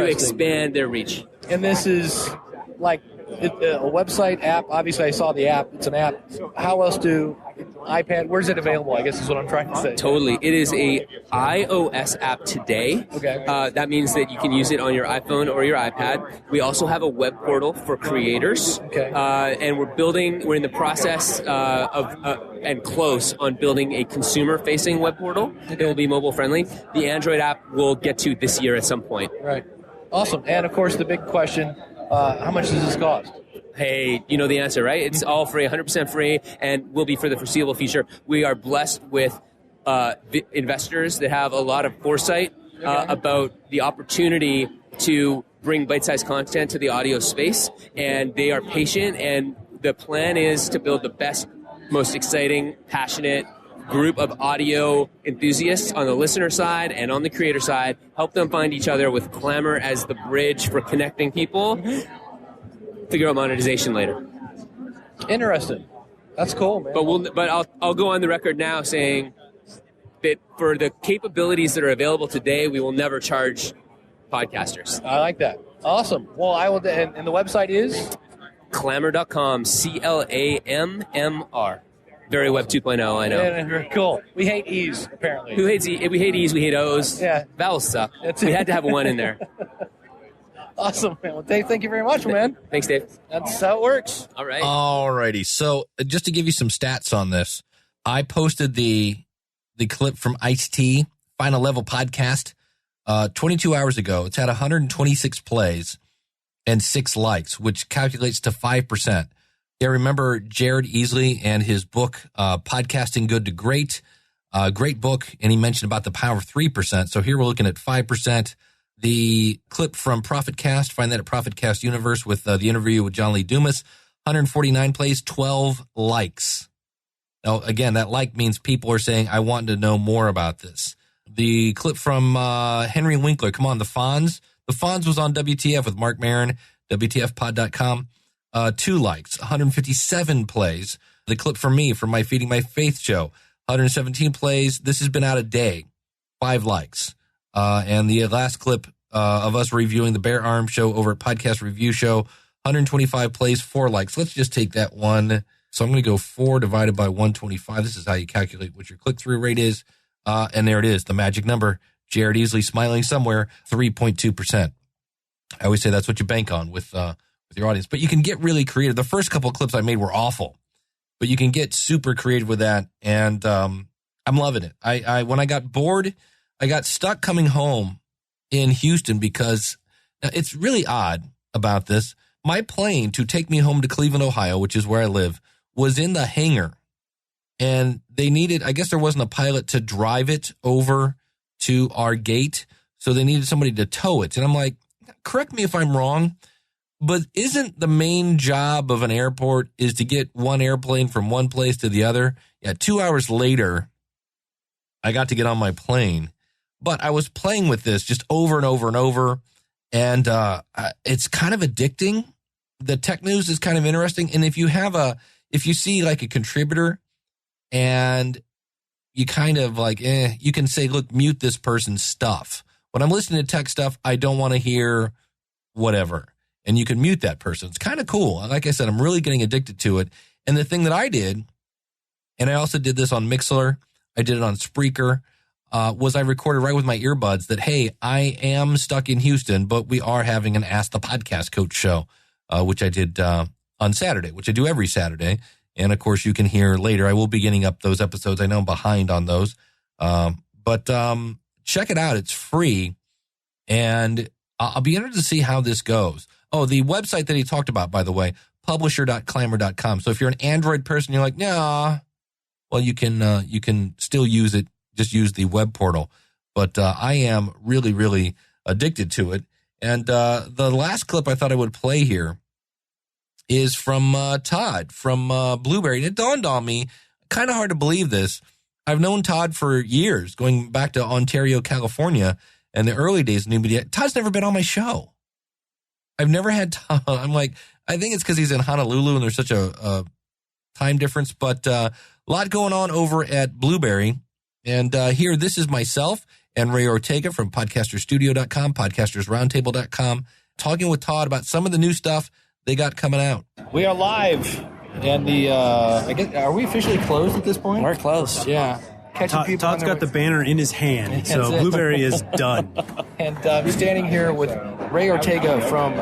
[SPEAKER 5] expand their reach.
[SPEAKER 3] And this is like a website app. Obviously, I saw the app. It's an app. How else do iPad? Where's it available? I guess is what I'm trying to say.
[SPEAKER 5] Totally. It is a iOS app today.
[SPEAKER 3] Okay.
[SPEAKER 5] That means that you can use it on your iPhone or your iPad. We also have a web portal for creators.
[SPEAKER 3] Okay.
[SPEAKER 5] And we're in the process and close on building a consumer-facing web portal. It will be mobile-friendly. The Android app we'll get to this year at some point.
[SPEAKER 3] Right. Awesome. And, of course, the big question, how much does this cost?
[SPEAKER 5] Hey, you know the answer, right? It's all free, 100% free, and will be for the foreseeable future. We are blessed with investors that have a lot of foresight about the opportunity to bring bite-sized content to the audio space, and they are patient, and the plan is to build the best, most exciting, passionate group of audio enthusiasts on the listener side and on the creator side, help them find each other with Clammr as the bridge for connecting people, figure out monetization later.
[SPEAKER 3] Interesting. That's cool, man.
[SPEAKER 5] But I'll go on the record now saying that for the capabilities that are available today, we will never charge podcasters.
[SPEAKER 3] I like that. Awesome. Well, I will, and the website is?
[SPEAKER 5] Clammr.com, CLAMMR. Very Web 2.0, I know.
[SPEAKER 3] Yeah, very cool. We hate E's, apparently.
[SPEAKER 5] We hate E's, we hate O's.
[SPEAKER 3] Yeah.
[SPEAKER 5] Vowels suck. We had to have one in there.
[SPEAKER 3] Awesome, man. Well, Dave, thank you very much, man.
[SPEAKER 5] Thanks, Dave.
[SPEAKER 3] That's how it works.
[SPEAKER 5] All right.
[SPEAKER 1] All righty. So just to give you some stats on this, I posted the clip from Ice-T, Final Level Podcast, 22 hours ago. It's had 126 plays and 6 likes, which calculates to 5%. Yeah, remember Jared Easley and his book, Podcasting Good to Great. Great book, and he mentioned about the power of 3%. So here we're looking at 5%. The clip from ProfitCast, find that at ProfitCast Universe with the interview with John Lee Dumas, 149 plays, 12 likes. Now, again, that like means people are saying, I want to know more about this. The clip from Henry Winkler, come on, The Fonz. The Fonz was on WTF with Mark Maron, WTFpod.com. 2 likes, 157 plays. The clip from me, from my Feeding My Faith show, 117 plays. This has been out a day, 5 likes. And the last clip of us reviewing the Bear Arm show over at Podcast Review Show, 125 plays, 4 likes. Let's just take that one. So I'm going to go 4 divided by 125. This is how you calculate what your click-through rate is. And there it is, the magic number. Jared Easley smiling somewhere, 3.2%. I always say that's what you bank on with your audience. But you can get really creative. The first couple of clips I made were awful, but you can get super creative with that. And I'm loving it. I when I got bored, I got stuck coming home in Houston because it's really odd about this. My plane to take me home to Cleveland, Ohio, which is where I live, was in the hangar. And they needed, I guess there wasn't a pilot to drive it over to our gate. So they needed somebody to tow it. And I'm like, correct me if I'm wrong, but isn't the main job of an airport is to get one airplane from one place to the other? Yeah, 2 hours later, I got to get on my plane. But I was playing with this just over and over and over, and it's kind of addicting. The tech news is kind of interesting, and if you see like a contributor, and you kind of like, you can say, look, mute this person's stuff. When I'm listening to tech stuff, I don't want to hear whatever. And you can mute that person. It's kind of cool. Like I said, I'm really getting addicted to it. And the thing that I did, and I also did this on Mixlr, I did it on Spreaker, was I recorded right with my earbuds that, hey, I am stuck in Houston, but we are having an Ask the Podcast Coach show, which I did on Saturday, which I do every Saturday. And, of course, you can hear later. I will be getting up those episodes. I know I'm behind on those. But check it out. It's free. And I'll be interested to see how this goes. Oh, the website that he talked about, by the way, publisher.clammr.com. So if you're an Android person, you're like, nah, well, you can still use it. Just use the web portal. But I am really, really addicted to it. And the last clip I thought I would play here is from Todd from Blueberry. And it dawned on me, kind of hard to believe this. I've known Todd for years, going back to Ontario, California, and the early days of New Media. Todd's never been on my show. I've never had Todd. I'm like, I think it's because he's in Honolulu and there's such a time difference. But a lot going on over at Blueberry. And here, this is myself and Ray Ortega from podcasterstudio.com, podcastersroundtable.com, talking with Todd about some of the new stuff they got coming out.
[SPEAKER 3] We are live, and I guess, are we officially closed at this point?
[SPEAKER 9] We're closed.
[SPEAKER 3] Yeah.
[SPEAKER 10] Todd's got the banner in his hand, so Blueberry is done.
[SPEAKER 3] And I'm standing here with Ray Ortega from,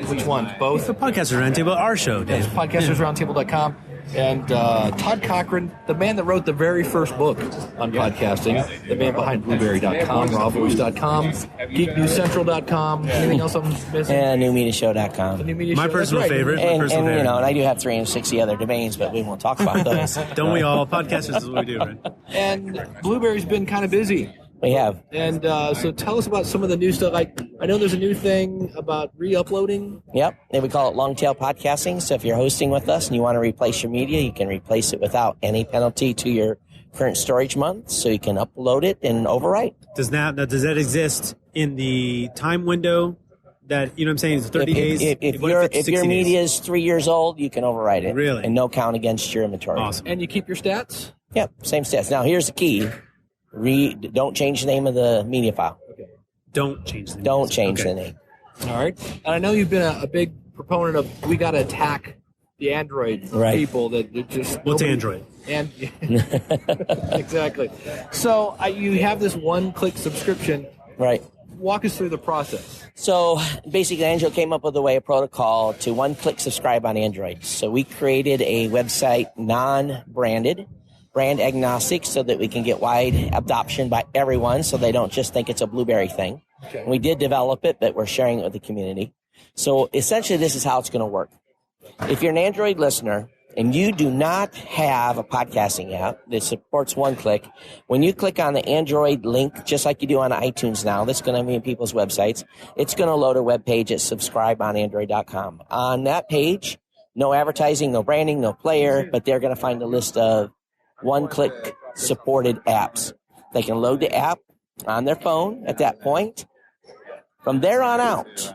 [SPEAKER 3] which one? Both?
[SPEAKER 10] The Podcasters Roundtable, our show, Dave.
[SPEAKER 3] Podcastersroundtable.com. And Todd Cochran, the man that wrote the very first book on podcasting, the man behind Blueberry.com, RawVoice.com, GeekNewsCentral.com, anything else I'm missing?
[SPEAKER 9] And NewMediaShow.com.
[SPEAKER 3] The New Media
[SPEAKER 10] My
[SPEAKER 3] Show.
[SPEAKER 10] personal favorite.
[SPEAKER 9] And you know, and I do have 360 other domains, but we won't talk about those.
[SPEAKER 10] Don't we all? Podcasters is what we do, right?
[SPEAKER 3] And Blueberry's been kind of busy.
[SPEAKER 9] We have.
[SPEAKER 3] And so tell us about some of the new stuff. I know there's a new thing about re-uploading.
[SPEAKER 9] Yep. And we call it long tail podcasting. So if you're hosting with us and you want to replace your media, you can replace it without any penalty to your current storage month. So you can upload it and overwrite.
[SPEAKER 10] Does that exist in the time window that, you know what I'm saying, is 30 days?
[SPEAKER 9] If your media is 3 years old, you can overwrite it.
[SPEAKER 10] Really?
[SPEAKER 9] And no count against your inventory.
[SPEAKER 10] Awesome.
[SPEAKER 3] And you keep your stats?
[SPEAKER 9] Yep. Same stats. Now here's the key. Don't change the name of the media file.
[SPEAKER 3] Okay.
[SPEAKER 10] Don't change the name.
[SPEAKER 9] Don't change the name.
[SPEAKER 3] All right. And I know you've been a big proponent of we got to attack the Android people that just.
[SPEAKER 10] What's Android?
[SPEAKER 3] And exactly. So you have this one-click subscription.
[SPEAKER 9] Right.
[SPEAKER 3] Walk us through the process.
[SPEAKER 9] So basically, Android came up with a protocol to one-click subscribe on Android. So we created a website non-branded, brand agnostic, so that we can get wide adoption by everyone so they don't just think it's a Blueberry thing. Okay. We did develop it, but we're sharing it with the community. So essentially, this is how it's going to work. If you're an Android listener and you do not have a podcasting app that supports one-click, when you click on the Android link, just like you do on iTunes now, that's going to be in people's websites, it's going to load a web page at subscribeonandroid.com. On that page, no advertising, no branding, no player, but they're going to find a list of one-click supported apps. They can load the app on their phone at that point. From there on out,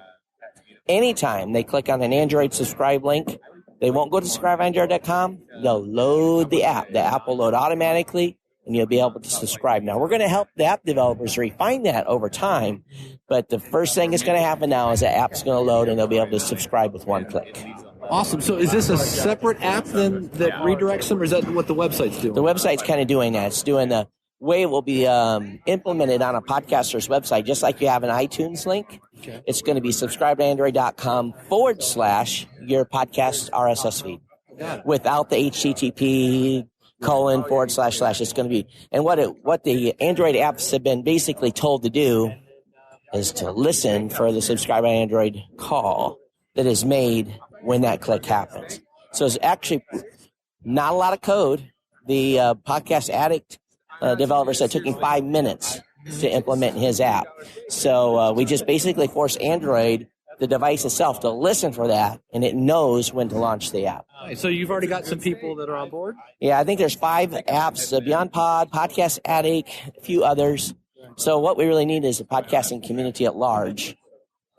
[SPEAKER 9] anytime they click on an Android subscribe link, they won't go to subscribeandroid.com. They'll load the app. The app will load automatically, and you'll be able to subscribe. Now, we're going to help the app developers refine that over time, but the first thing that's going to happen now is the app's going to load, and they'll be able to subscribe with one click.
[SPEAKER 3] Awesome. So is this a separate app then that redirects them, or is that what the website's doing?
[SPEAKER 9] The website's kind of doing that. It's doing the way it will be implemented on a podcaster's website, just like you have an iTunes link. Okay. It's going to be subscribeandroid.com / your podcast RSS feed. Yeah. Without the HTTP / / it's going to be. And what the Android apps have been basically told to do is to listen for the subscribe on Android call that is made when that click happens. So it's actually not a lot of code. The Podcast Addict developer said it took him 5 minutes to implement his app. So we just basically force Android, the device itself, to listen for that, and it knows when to launch the app.
[SPEAKER 3] So you've already got some people that are on board?
[SPEAKER 9] Yeah, I think there's 5 apps, Beyond Pod, Podcast Addict, a few others. So what we really need is the podcasting community at large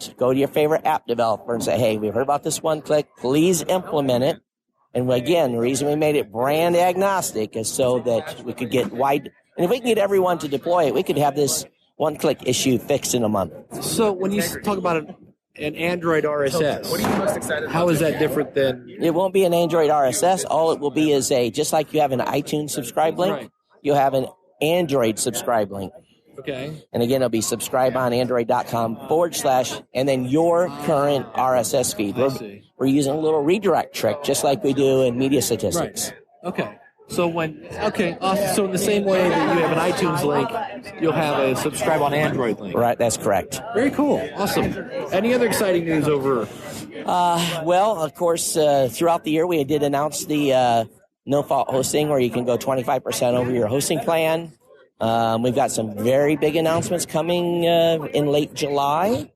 [SPEAKER 9] to go to your favorite app developer and say, hey, we've heard about this one click. Please implement it. And again, the reason we made it brand agnostic is so that we could get wide. And if we can get everyone to deploy it, we could have this one-click issue fixed in a month.
[SPEAKER 3] So when you talk about an Android RSS, what are you most excited about? How is that different than?
[SPEAKER 9] It won't be an Android RSS. All it will be is just like you have an iTunes subscribe link, right. You'll have an Android subscribe link.
[SPEAKER 3] Okay.
[SPEAKER 9] And again, it'll be subscribeonandroid.com / and then your current RSS feed. We're using a little redirect trick, just like we do in media statistics.
[SPEAKER 3] Right. Okay. So awesome. So in the same way that you have an iTunes link, you'll have a subscribe on Android link.
[SPEAKER 9] Right, that's correct.
[SPEAKER 3] Very cool. Awesome. Any other exciting news over?
[SPEAKER 9] Well, of course, throughout the year we did announce the no-fault hosting, where you can go 25% over your hosting plan. We've got some very big announcements coming in late July.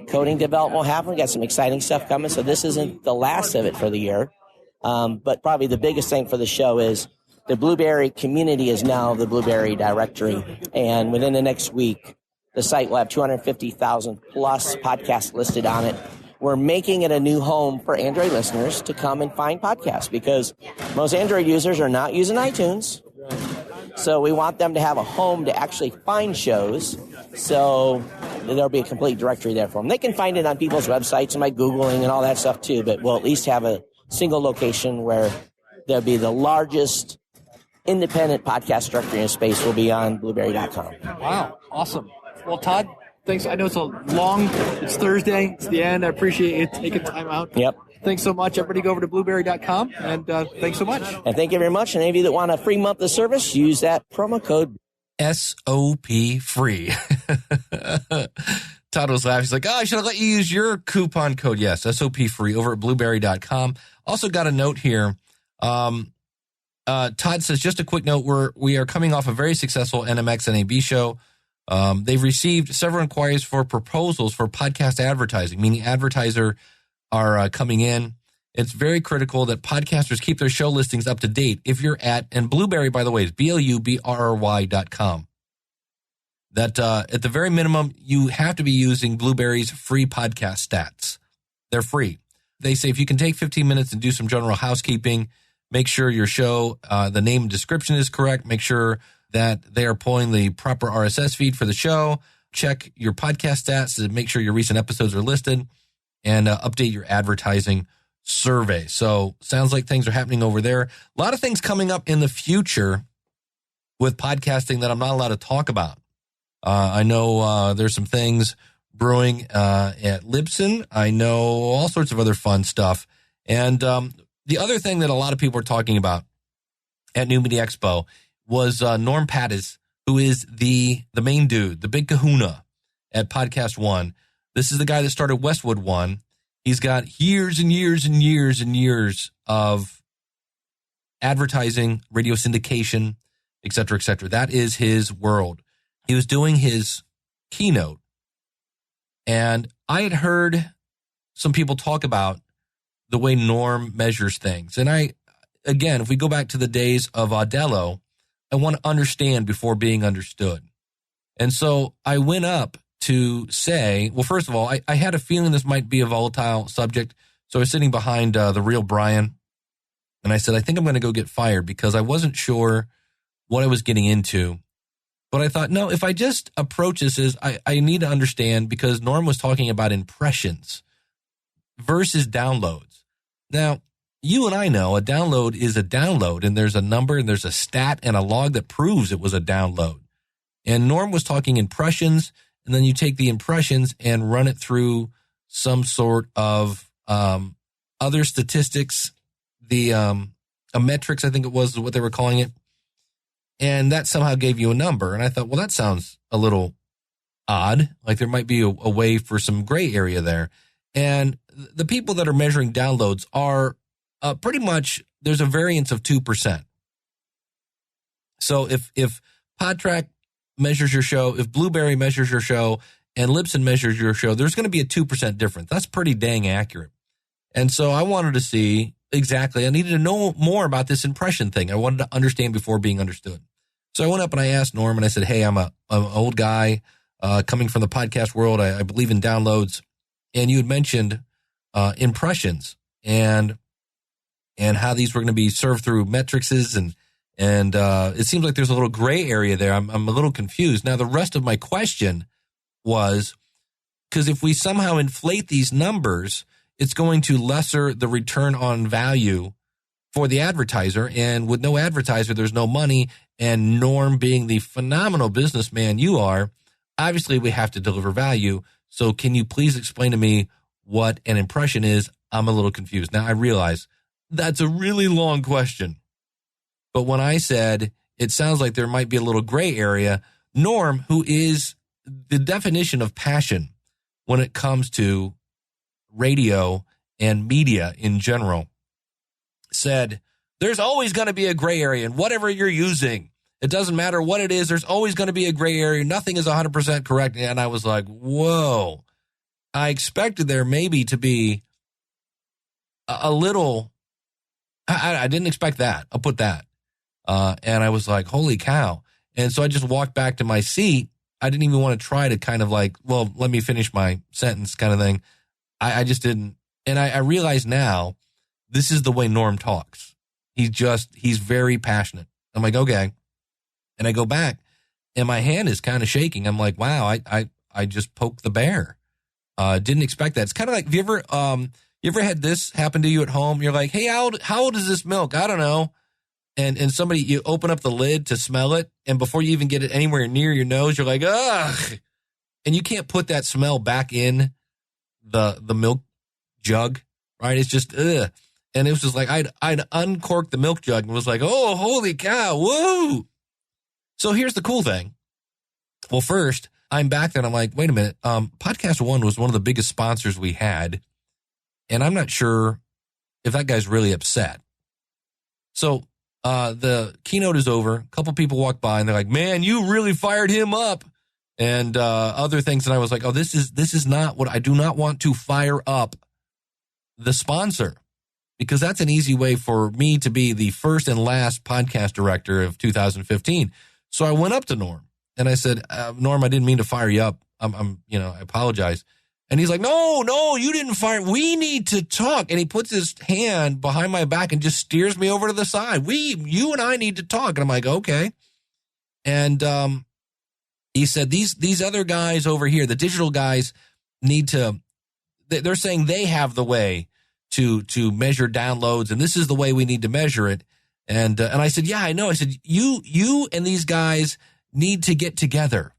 [SPEAKER 9] Coding development will happen. We've got some exciting stuff coming, so this isn't the last of it for the year. But probably the biggest thing for the show is the Blueberry community is now the Blueberry directory. And within the next week, the site will have 250,000 plus podcasts listed on it. We're making it a new home for Android listeners to come and find podcasts, because most Android users are not using iTunes. So we want them to have a home to actually find shows. So there'll be a complete directory there for them. They can find it on people's websites and by Googling and all that stuff too, but we'll at least have a single location where there'll be the largest independent podcast directory in space will be on blueberry.com.
[SPEAKER 3] Wow. Awesome. Well, Todd, thanks. I know it's Thursday. It's the end. I appreciate you taking time out.
[SPEAKER 9] Yep.
[SPEAKER 3] Thanks so much. Everybody go over to blueberry.com, and thanks so much.
[SPEAKER 9] And thank you very much. And any of you that want a free month of service, use that promo code
[SPEAKER 1] SOP free. Todd was laughing. He's like, I should have let you use your coupon code. Yes, SOP free over at blueberry.com. Also got a note here. Todd says, just a quick note, we are coming off a very successful NMX NAB show. They've received several inquiries for proposals for podcast advertising, meaning advertiser are coming in. It's very critical that podcasters keep their show listings up to date. If you're and Blueberry, by the way, is BLUBRRY.com. That at the very minimum, you have to be using Blueberry's free podcast stats. They're free. They say if you can take 15 minutes and do some general housekeeping, make sure your show, the name and description is correct, make sure that they are pulling the proper RSS feed for the show, check your podcast stats to make sure your recent episodes are listed, and update your advertising survey. So sounds like things are happening over there. A lot of things coming up in the future with podcasting that I'm not allowed to talk about. I know there's some things brewing at Libsyn. I know all sorts of other fun stuff. And the other thing that a lot of people are talking about at New Media Expo was Norm Pattis, who is the main dude, the big kahuna at Podcast One. This is the guy that started Westwood One. He's got years and years and years and years of advertising, radio syndication, et cetera, et cetera. That is his world. He was doing his keynote, and I had heard some people talk about the way Norm measures things. And again, if we go back to the days of Audello, I want to understand before being understood. And so I went up to say, well, first of all, I had a feeling this might be a volatile subject. So I was sitting behind the real Brian, and I said, I think I'm going to go get fired because I wasn't sure what I was getting into. But I thought, no, if I just approach this as I need to understand, because Norm was talking about impressions versus downloads. Now, you and I know a download is a download, and there's a number and there's a stat and a log that proves it was a download. And Norm was talking impressions, and then you take the impressions and run it through some sort of other statistics, a metrics, I think it was what they were calling it. And that somehow gave you a number. And I thought, well, that sounds a little odd. Like there might be a way for some gray area there. And the people that are measuring downloads are pretty much, there's a variance of 2%. So if PodTrack measures your show, if Blueberry measures your show, and Libsyn measures your show, there's going to be a 2% difference. That's pretty dang accurate. And so I wanted to see exactly, I needed to know more about this impression thing. I wanted to understand before being understood. So I went up and I asked Norm, and I said, hey, I'm an old guy coming from the podcast world. I believe in downloads. And you had mentioned impressions and how these were going to be served through metrics, and it seems like there's a little gray area there. I'm a little confused. Now, the rest of my question was, because if we somehow inflate these numbers, it's going to lesser the return on value for the advertiser. And with no advertiser, there's no money. And Norm, being the phenomenal businessman you are, obviously we have to deliver value. So can you please explain to me what an impression is? I'm a little confused. Now, I realize that's a really long question. But when I said it sounds like there might be a little gray area, Norm, who is the definition of passion when it comes to radio and media in general, said, there's always going to be a gray area in whatever you're using. It doesn't matter what it is. There's always going to be a gray area. Nothing is 100% correct. And I was like, whoa. I expected there maybe to be a little, I didn't expect that. I'll put that. And I was like, holy cow. And so I just walked back to my seat. I didn't even want to try to kind of like, well, let me finish my sentence kind of thing. I just didn't. And I realize now this is the way Norm talks. He's very passionate. I'm like, okay. And I go back and my hand is kind of shaking. I'm like, wow, I just poked the bear. Didn't expect that. It's kind of like, have you ever had this happen to you at home? You're like, hey, how old is this milk? I don't know. And somebody, you open up the lid to smell it. And before you even get it anywhere near your nose, you're like, ugh. And you can't put that smell back in the milk jug, right? It's just, ugh. And it was just like, I'd uncorked the milk jug and was like, oh, holy cow, woo. So here's the cool thing. Well, first, I'm back there and I'm like, wait a minute. Podcast One was one of the biggest sponsors we had. And I'm not sure if that guy's really upset. So the keynote is over. A couple people walk by and they're like, man, you really fired him up. And other things. And I was like, oh, this is not what I do not want to fire up the sponsor, because that's an easy way for me to be the first and last podcast director of 2015. So I went up to Norm and I said, Norm, I didn't mean to fire you up. I apologize. And he's like, no, you didn't fire. We need to talk. And he puts his hand behind my back and just steers me over to the side. You and I need to talk. And I'm like, okay. And he said, these other guys over here, the digital guys, they're saying they have the way to measure downloads, and this is the way we need to measure it. And I said, yeah, I know. I said, you and these guys need to get together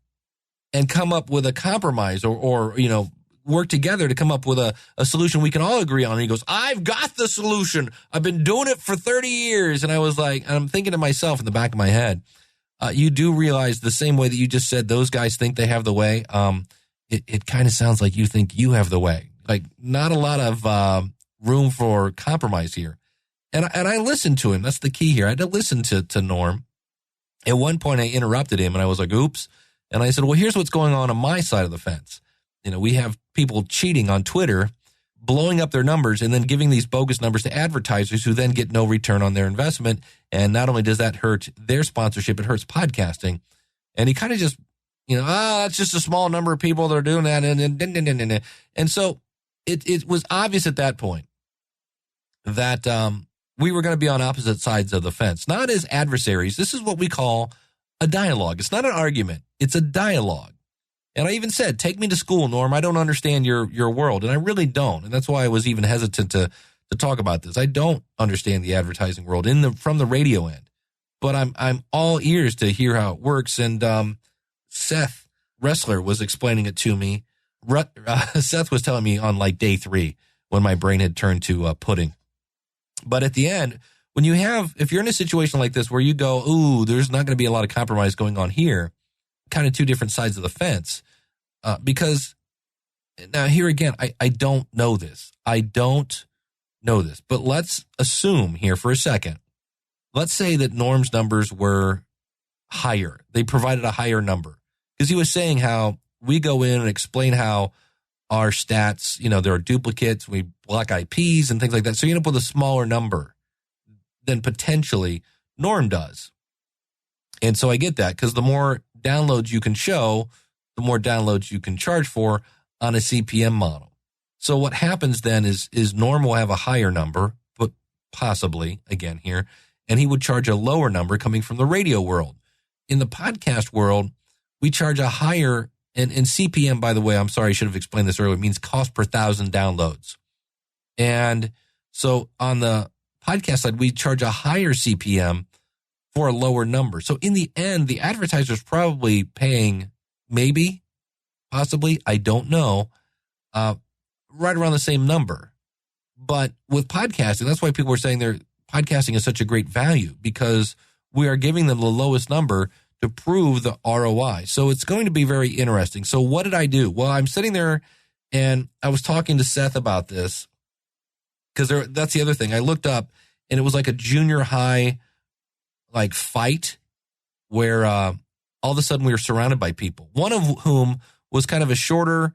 [SPEAKER 1] and come up with a compromise or work together to come up with a solution we can all agree on. And he goes, I've got the solution. I've been doing it for 30 years. And I was like, and I'm thinking to myself in the back of my head, you do realize the same way that you just said those guys think they have the way. It kind of sounds like you think you have the way. Like not a lot of room for compromise here. And I listened to him. That's the key here. I had to listen to Norm. At one point I interrupted him and I was like, oops. And I said, well, here's what's going on my side of the fence. We have people cheating on Twitter, blowing up their numbers and then giving these bogus numbers to advertisers who then get no return on their investment. And not only does that hurt their sponsorship, it hurts podcasting. And he kind of just, that's just a small number of people that are doing that. And so it was obvious at that point that we were going to be on opposite sides of the fence, not as adversaries. This is what we call a dialogue. It's not an argument. It's a dialogue. And I even said, take me to school, Norm. I don't understand your world. And I really don't. And that's why I was even hesitant to talk about this. I don't understand the advertising world from the radio end, but I'm all ears to hear how it works. And Seth Ressler was explaining it to me. Seth was telling me on like day 3 when my brain had turned to pudding. But at the end, if you're in a situation like this where you go, ooh, there's not going to be a lot of compromise going on here, kind of two different sides of the fence, because now here again, I don't know this. But let's assume here for a second. Let's say that Norm's numbers were higher. They provided a higher number because he was saying how we go in and explain how our stats, there are duplicates, we block IPs and things like that. So you end up with a smaller number than potentially Norm does. And so I get that because the more downloads you can show, the more downloads you can charge for on a CPM model. So what happens then is Norm will have a higher number, but possibly again here, and he would charge a lower number coming from the radio world. In the podcast world, we charge a higher, and CPM, by the way, I'm sorry, I should have explained this earlier, means cost per 1,000 downloads. And so on the podcast side, we charge a higher CPM for a lower number. So in the end, the advertiser's probably paying possibly, I don't know, right around the same number. But with podcasting, that's why people were saying podcasting is such a great value because we are giving them the lowest number to prove the ROI. So it's going to be very interesting. So what did I do? Well, I'm sitting there and I was talking to Seth about this because that's the other thing. I looked up and it was like a junior high like fight where all of a sudden we were surrounded by people, one of whom was kind of a shorter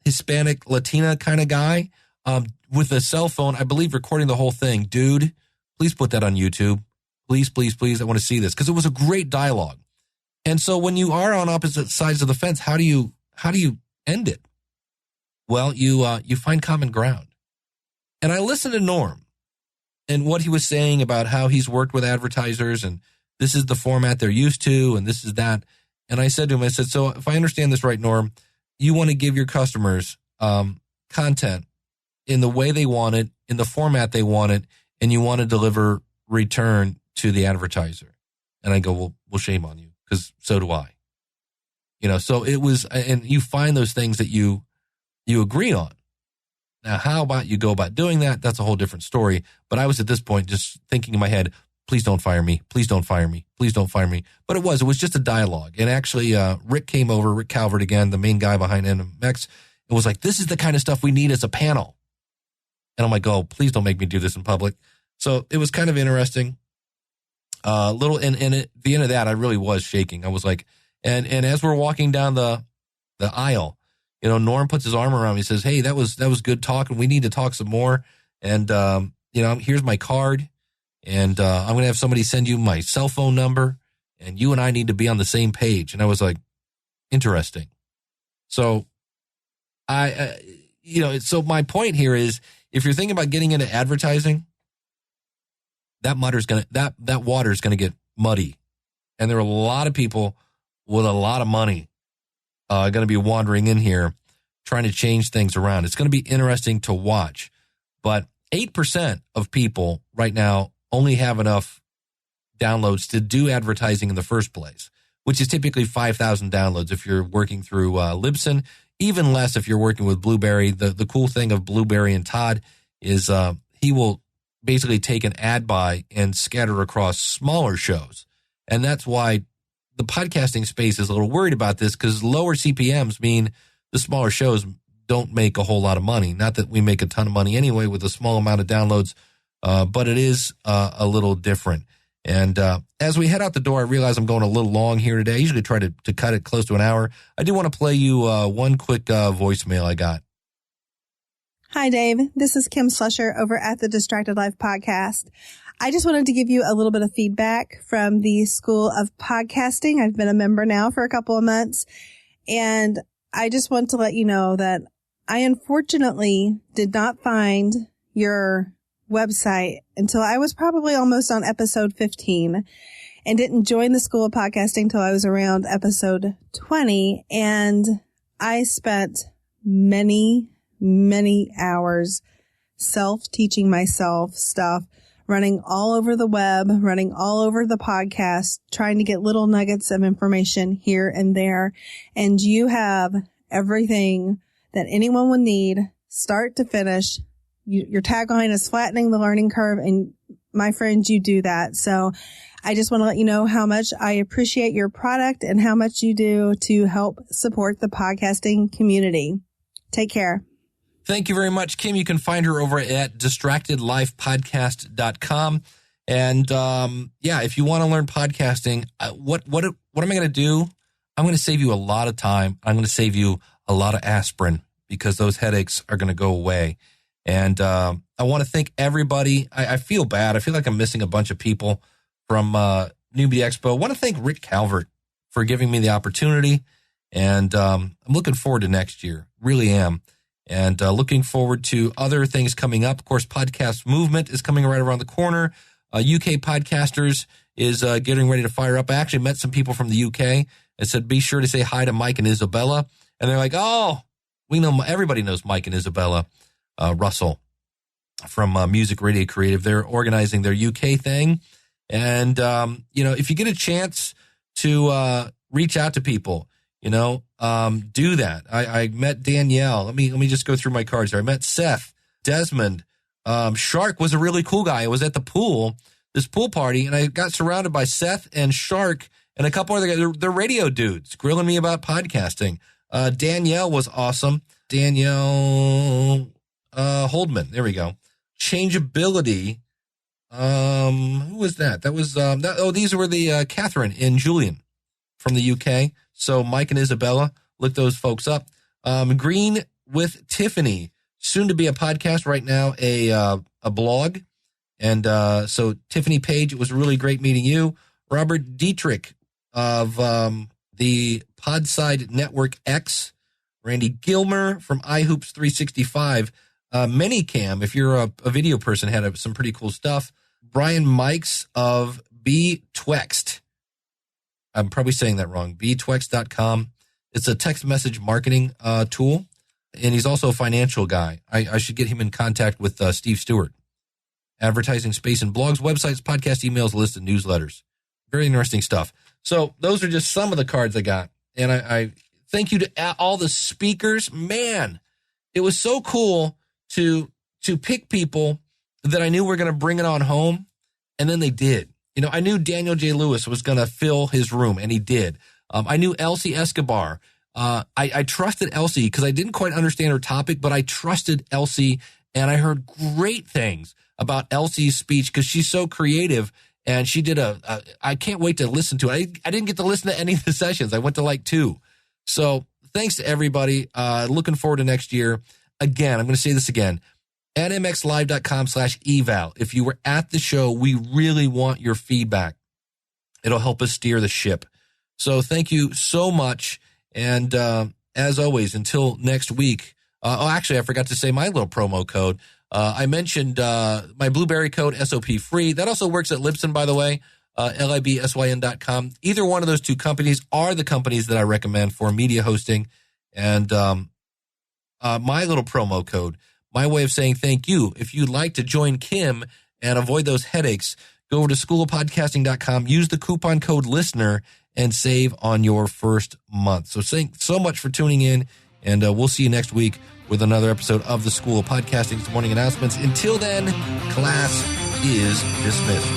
[SPEAKER 1] Hispanic Latina kind of guy with a cell phone, I believe, recording the whole thing. Dude, please put that on YouTube. Please, please, please. I want to see this because it was a great dialogue. And so when you are on opposite sides of the fence, how do you end it? Well, you find common ground. And I listened to Norm and what he was saying about how he's worked with advertisers and this is the format they're used to and this is that. And I said to him, I said, so if I understand this right, Norm, you want to give your customers content in the way they want it, in the format they want it, and you want to deliver return to the advertiser. And I go, well, shame on you, because so do I. So it was, and you find those things that you agree on. Now, how about you go about doing that? That's a whole different story. But I was at this point just thinking in my head, please don't fire me. Please don't fire me. Please don't fire me. But it was just a dialogue. And actually, Rick came over, Rick Calvert again, the main guy behind NMX. It was like, this is the kind of stuff we need as a panel. And I'm like, oh, please don't make me do this in public. So it was kind of interesting. And at the end of that, I really was shaking. I was like, and as we're walking down the aisle, Norm puts his arm around me. He says, hey, that was good talk. And we need to talk some more. And, here's my card. And I'm going to have somebody send you my cell phone number. And you and I need to be on the same page. And I was like, interesting. So so my point here is, if you're thinking about getting into advertising, that water's going to get muddy. And there are a lot of people with a lot of money going to be wandering in here trying to change things around. It's going to be interesting to watch. But 8% of people right now only have enough downloads to do advertising in the first place, which is typically 5,000 downloads if you're working through Libsyn, even less if you're working with Blueberry. The cool thing of Blueberry and Todd is he will basically take an ad buy and scatter across smaller shows. And that's why the podcasting space is a little worried about this, because lower CPMs mean the smaller shows don't make a whole lot of money. Not that we make a ton of money anyway with a small amount of downloads, but it is a little different. And as we head out the door, I realize I'm going a little long here today. I usually try to cut it close to an hour. I do want to play you one quick voicemail I got.
[SPEAKER 11] Hi, Dave. This is Kim Slusher over at the Distracted Life podcast. I just wanted to give you a little bit of feedback from the School of Podcasting. I've been a member now for a couple of months, and I just want to let you know that I unfortunately did not find your website until I was probably almost on episode 15, and didn't join the School of Podcasting until I was around episode 20. And I spent many hours self-teaching myself stuff, running all over the web, running all over the podcast, trying to get little nuggets of information here and there. And you have everything that anyone would need, start to finish. Your tagline is flattening the learning curve. And my friends, you do that. So I just want to let you know how much I appreciate your product and how much you do to help support the podcasting community. Take care.
[SPEAKER 1] Thank you very much, Kim. You can find her over at distractedlifepodcast.com. And if you want to learn podcasting, what am I going to do? I'm going to save you a lot of time. I'm going to save you a lot of aspirin, because those headaches are going to go away. And I want to thank everybody. I feel bad. I feel like I'm missing a bunch of people from Newbie Expo. I want to thank Rick Calvert for giving me the opportunity. And I'm looking forward to next year. Really am. And looking forward to other things coming up. Of course, Podcast Movement is coming right around the corner. UK Podcasters is getting ready to fire up. I actually met some people from the UK and said, be sure to say hi to Mike and Isabella. And they're like, oh, we know, everybody knows Mike and Isabella Russell from Music Radio Creative. They're organizing their UK thing. And, if you get a chance to reach out to people, do that. I met Danielle. Let me just go through my cards here. I met Seth, Desmond, Shark was a really cool guy. I was at this pool party, and I got surrounded by Seth and Shark and a couple other guys. They're radio dudes grilling me about podcasting. Danielle was awesome. Danielle Holdman. There we go. Changeability. Who was that? That was these were the Catherine and Julian from the UK. So Mike and Isabella, look those folks up. Green with Tiffany, soon to be a podcast, right now a blog. And so Tiffany Page, it was really great meeting you. Robert Dietrich of the Podside Network X. Randy Gilmer from iHoops 365. Minicam, if you're a video person, had some pretty cool stuff. Brian Mikes of BTwext. I'm probably saying that wrong. btwext.com. It's a text message marketing tool, and he's also a financial guy. I should get him in contact with Steve Stewart. Advertising space and blogs, websites, podcast emails, lists, and newsletters. Very interesting stuff. So those are just some of the cards I got. And I thank you to all the speakers. Man, it was so cool to pick people that I knew were going to bring it on home, and then they did. You know, I knew Daniel J. Lewis was going to fill his room, and he did. I knew Elsie Escobar. I trusted Elsie because I didn't quite understand her topic, but I trusted Elsie, and I heard great things about Elsie's speech because she's so creative, and she did I can't wait to listen to it. I didn't get to listen to any of the sessions. I went to like 2. So thanks to everybody. Looking forward to next year. Again, I'm going to say this again. NMXlive.com/eval. If you were at the show, we really want your feedback. It'll help us steer the ship. So thank you so much. And as always, until next week. Actually, I forgot to say my little promo code. I mentioned my Blueberry code, SOP free. That also works at Libsyn, by the way, libsyn.com. Either one of those two companies are the companies that I recommend for media hosting. And my little promo code, my way of saying thank you. If you'd like to join Kim and avoid those headaches, go over to schoolofpodcasting.com, use the coupon code LISTENER, and save on your first month. So thanks so much for tuning in, and we'll see you next week with another episode of the School of Podcasting's morning announcements. Until then, class is dismissed.